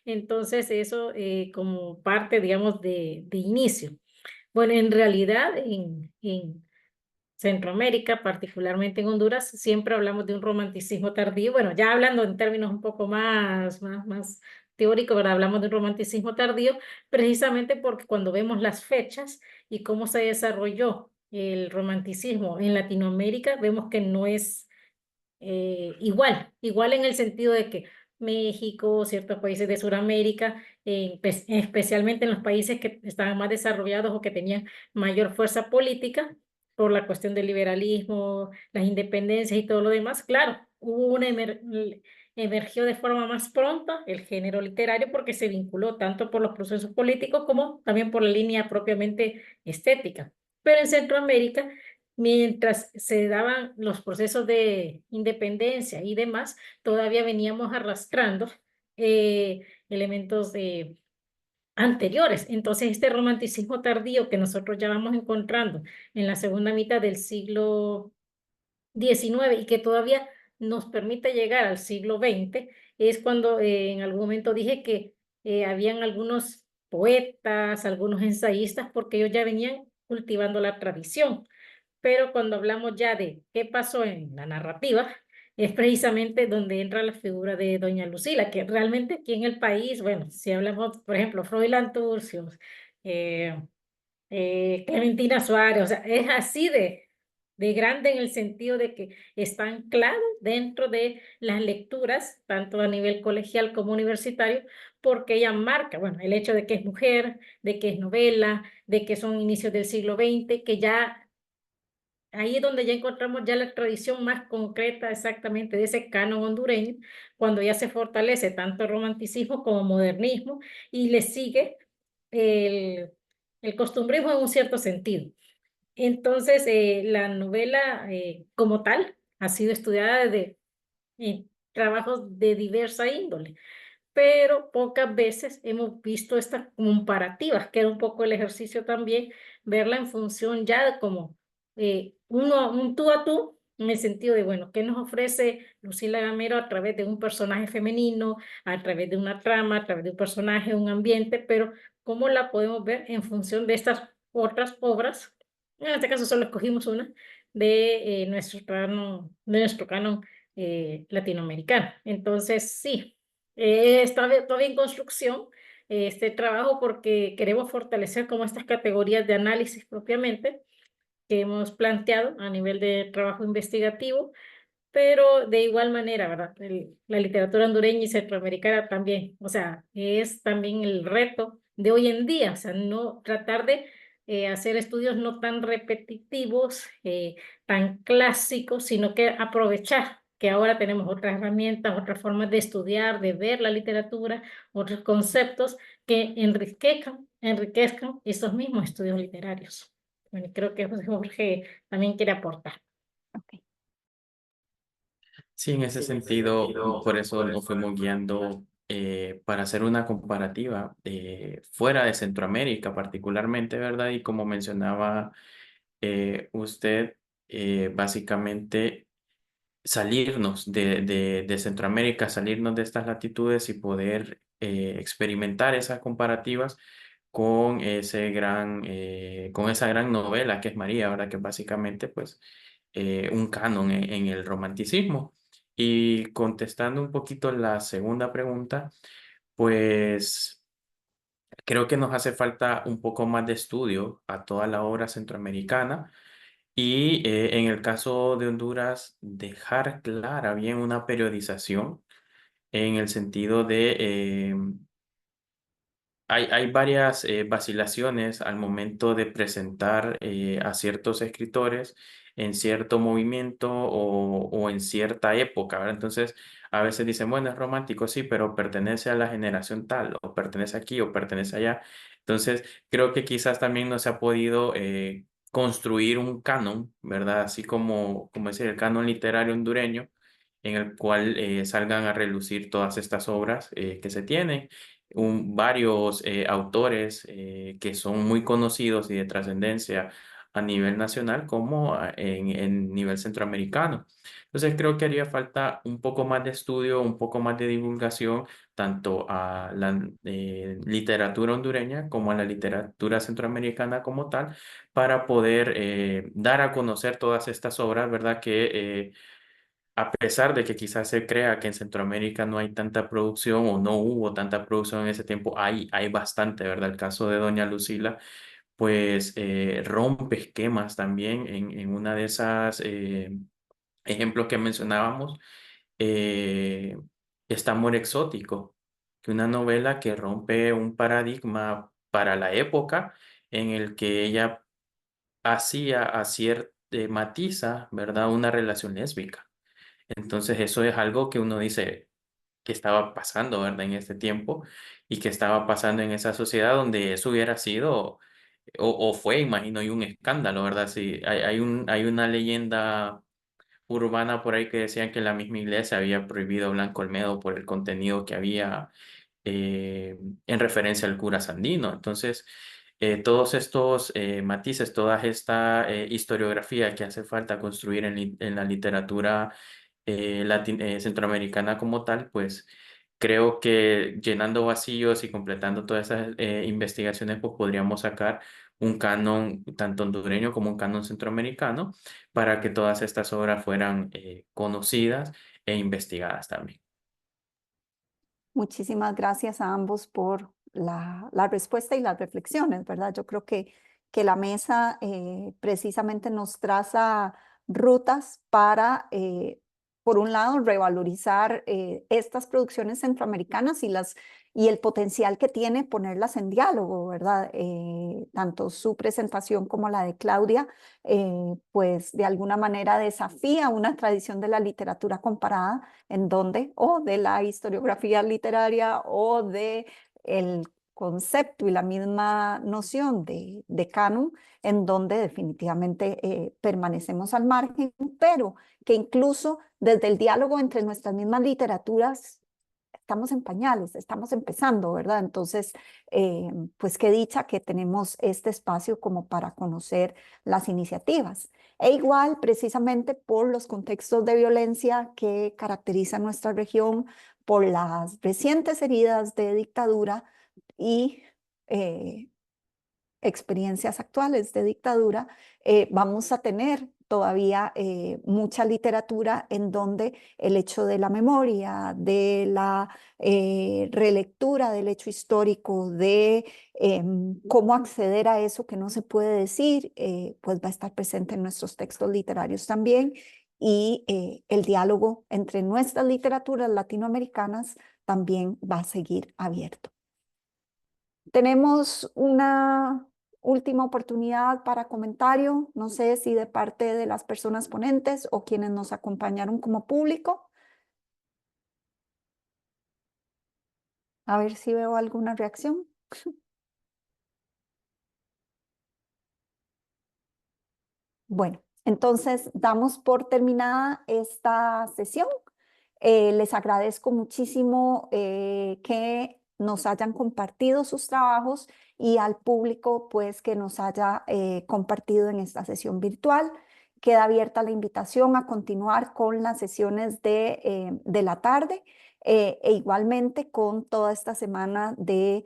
Entonces, eso como parte, digamos, de inicio. Bueno, en realidad, en Centroamérica, particularmente en Honduras, siempre hablamos de un romanticismo tardío. Bueno, ya hablando en términos un poco más teóricos, ¿verdad? Hablamos de un romanticismo tardío, precisamente porque cuando vemos las fechas y cómo se desarrolló el romanticismo en Latinoamérica, vemos que no es igual en el sentido de que México, ciertos países de Sudamérica, especialmente en los países que estaban más desarrollados o que tenían mayor fuerza política por la cuestión del liberalismo, las independencias y todo lo demás, claro, emergió de forma más pronta el género literario porque se vinculó tanto por los procesos políticos como también por la línea propiamente estética. Pero en Centroamérica, mientras se daban los procesos de independencia y demás, todavía veníamos arrastrando elementos anteriores. Entonces, este romanticismo tardío que nosotros ya vamos encontrando en la segunda mitad del siglo XIX y que todavía nos permite llegar al siglo XX, es cuando en algún momento dije que habían algunos poetas, algunos ensayistas, porque ellos ya venían cultivando la tradición. Pero cuando hablamos ya de qué pasó en la narrativa, es precisamente donde entra la figura de doña Lucila, que realmente aquí en el país, bueno, si hablamos, por ejemplo, Froilán Turcios, eh, Clementina Suárez, o sea, es así de grande en el sentido de que está anclado dentro de las lecturas, tanto a nivel colegial como universitario, porque ella marca, bueno, el hecho de que es mujer, de que es novela, de que son inicios del siglo XX, que ya ahí es donde ya encontramos ya la tradición más concreta exactamente de ese canon hondureño, cuando ya se fortalece tanto el romanticismo como modernismo y le sigue el, el costumbrismo en un cierto sentido. Entonces, la novela como tal ha sido estudiada desde trabajos de diversa índole, pero pocas veces hemos visto estas comparativas, que era un poco el ejercicio también, verla en función ya de como un tú a tú, en el sentido de, bueno, ¿qué nos ofrece Lucila Gamero a través de un personaje femenino, a través de una trama, a través de un personaje, un ambiente, pero cómo la podemos ver en función de estas otras obras? En este caso solo escogimos una de nuestro canon latinoamericano. Entonces, sí. Está todavía en construcción este trabajo porque queremos fortalecer como estas categorías de análisis propiamente que hemos planteado a nivel de trabajo investigativo, pero de igual manera, ¿verdad? La literatura hondureña y centroamericana también, o sea, es también el reto de hoy en día, o sea, no tratar de hacer estudios no tan repetitivos, tan clásicos, sino que aprovechar que ahora tenemos otras herramientas, otras formas de estudiar, de ver la literatura, otros conceptos que enriquezcan estos mismos estudios literarios. Bueno, creo que Jorge también quiere aportar. Ok. Sí, en ese sentido, por eso nos fuimos guiando para hacer una comparativa fuera de Centroamérica particularmente, ¿verdad? Y como mencionaba usted, básicamente salirnos de Centroamérica, salirnos de estas latitudes y poder experimentar esas comparativas con con esa gran novela que es María, ¿verdad? Que es básicamente pues un canon en el romanticismo. Y contestando un poquito la segunda pregunta, pues creo que nos hace falta un poco más de estudio a toda la obra centroamericana y en el caso de Honduras, dejar clara bien una periodización en el sentido de hay varias vacilaciones al momento de presentar a ciertos escritores en cierto movimiento o en cierta época, ¿verdad? Entonces, a veces dicen, bueno, es romántico, sí, pero pertenece a la generación tal, o pertenece aquí, o pertenece allá. Entonces, creo que quizás también no se ha podido construir un canon, ¿verdad? Así como decir, el canon literario hondureño, en el cual salgan a relucir todas estas obras que se tienen varios autores que son muy conocidos y de trascendencia a nivel nacional como en nivel centroamericano. Entonces creo que haría falta un poco más de estudio, un poco más de divulgación, tanto a la literatura hondureña como a la literatura centroamericana como tal, para poder dar a conocer todas estas obras, ¿verdad? Que a pesar de que quizás se crea que en Centroamérica no hay tanta producción o no hubo tanta producción en ese tiempo, hay bastante, ¿verdad? El caso de Doña Lucila, pues rompe esquemas también en una de esas ejemplos que mencionábamos, eh, está Amor Exótico, que una novela que rompe un paradigma para la época en el que ella matiza, ¿verdad? Una relación lésbica. Entonces eso es algo que uno dice que estaba pasando, ¿verdad? En este tiempo y que estaba pasando en esa sociedad donde eso hubiera sido o fue, imagino, y un escándalo, ¿verdad? Sí, hay una leyenda urbana por ahí que decían que la misma iglesia había prohibido a Blanco Olmedo por el contenido que había en referencia al cura Sandino. Entonces, todos estos matices, toda esta historiografía que hace falta construir en la literatura centroamericana como tal, pues creo que llenando vacíos y completando todas esas investigaciones, pues podríamos sacar un canon tanto hondureño como un canon centroamericano para que todas estas obras fueran conocidas e investigadas también. Muchísimas gracias a ambos por la respuesta y las reflexiones, ¿verdad? Yo creo que la mesa precisamente nos traza rutas para, por un lado, revalorizar estas producciones centroamericanas y el potencial que tiene ponerlas en diálogo, ¿verdad? Tanto su presentación como la de Claudia, pues de alguna manera desafía una tradición de la literatura comparada en donde, o de la historiografía literaria, o de el concepto y la misma noción de canon, en donde definitivamente permanecemos al margen, pero que incluso desde el diálogo entre nuestras mismas literaturas estamos en pañales, estamos empezando, ¿verdad? Entonces, pues qué dicha que tenemos este espacio como para conocer las iniciativas. E igual, precisamente por los contextos de violencia que caracterizan nuestra región, por las recientes heridas de dictadura y experiencias actuales de dictadura, vamos a tener todavía mucha literatura en donde el hecho de la memoria, de la relectura del hecho histórico, de cómo acceder a eso que no se puede decir, pues va a estar presente en nuestros textos literarios también. Y el diálogo entre nuestras literaturas latinoamericanas también va a seguir abierto. Tenemos una última oportunidad para comentario, no sé si de parte de las personas ponentes o quienes nos acompañaron como público. A ver si veo alguna reacción. Bueno, entonces damos por terminada esta sesión. Les agradezco muchísimo que nos hayan compartido sus trabajos y al público pues que nos haya compartido en esta sesión virtual. Queda abierta la invitación a continuar con las sesiones de la tarde e igualmente con toda esta semana de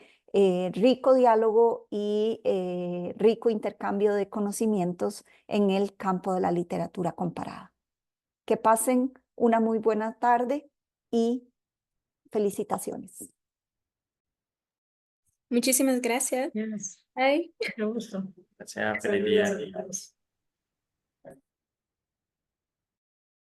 rico diálogo y rico intercambio de conocimientos en el campo de la literatura comparada. Que pasen una muy buena tarde y felicitaciones. Muchísimas gracias. Yes. Bye. Mucho gusto. O sea, feliz día. Saludos a todos.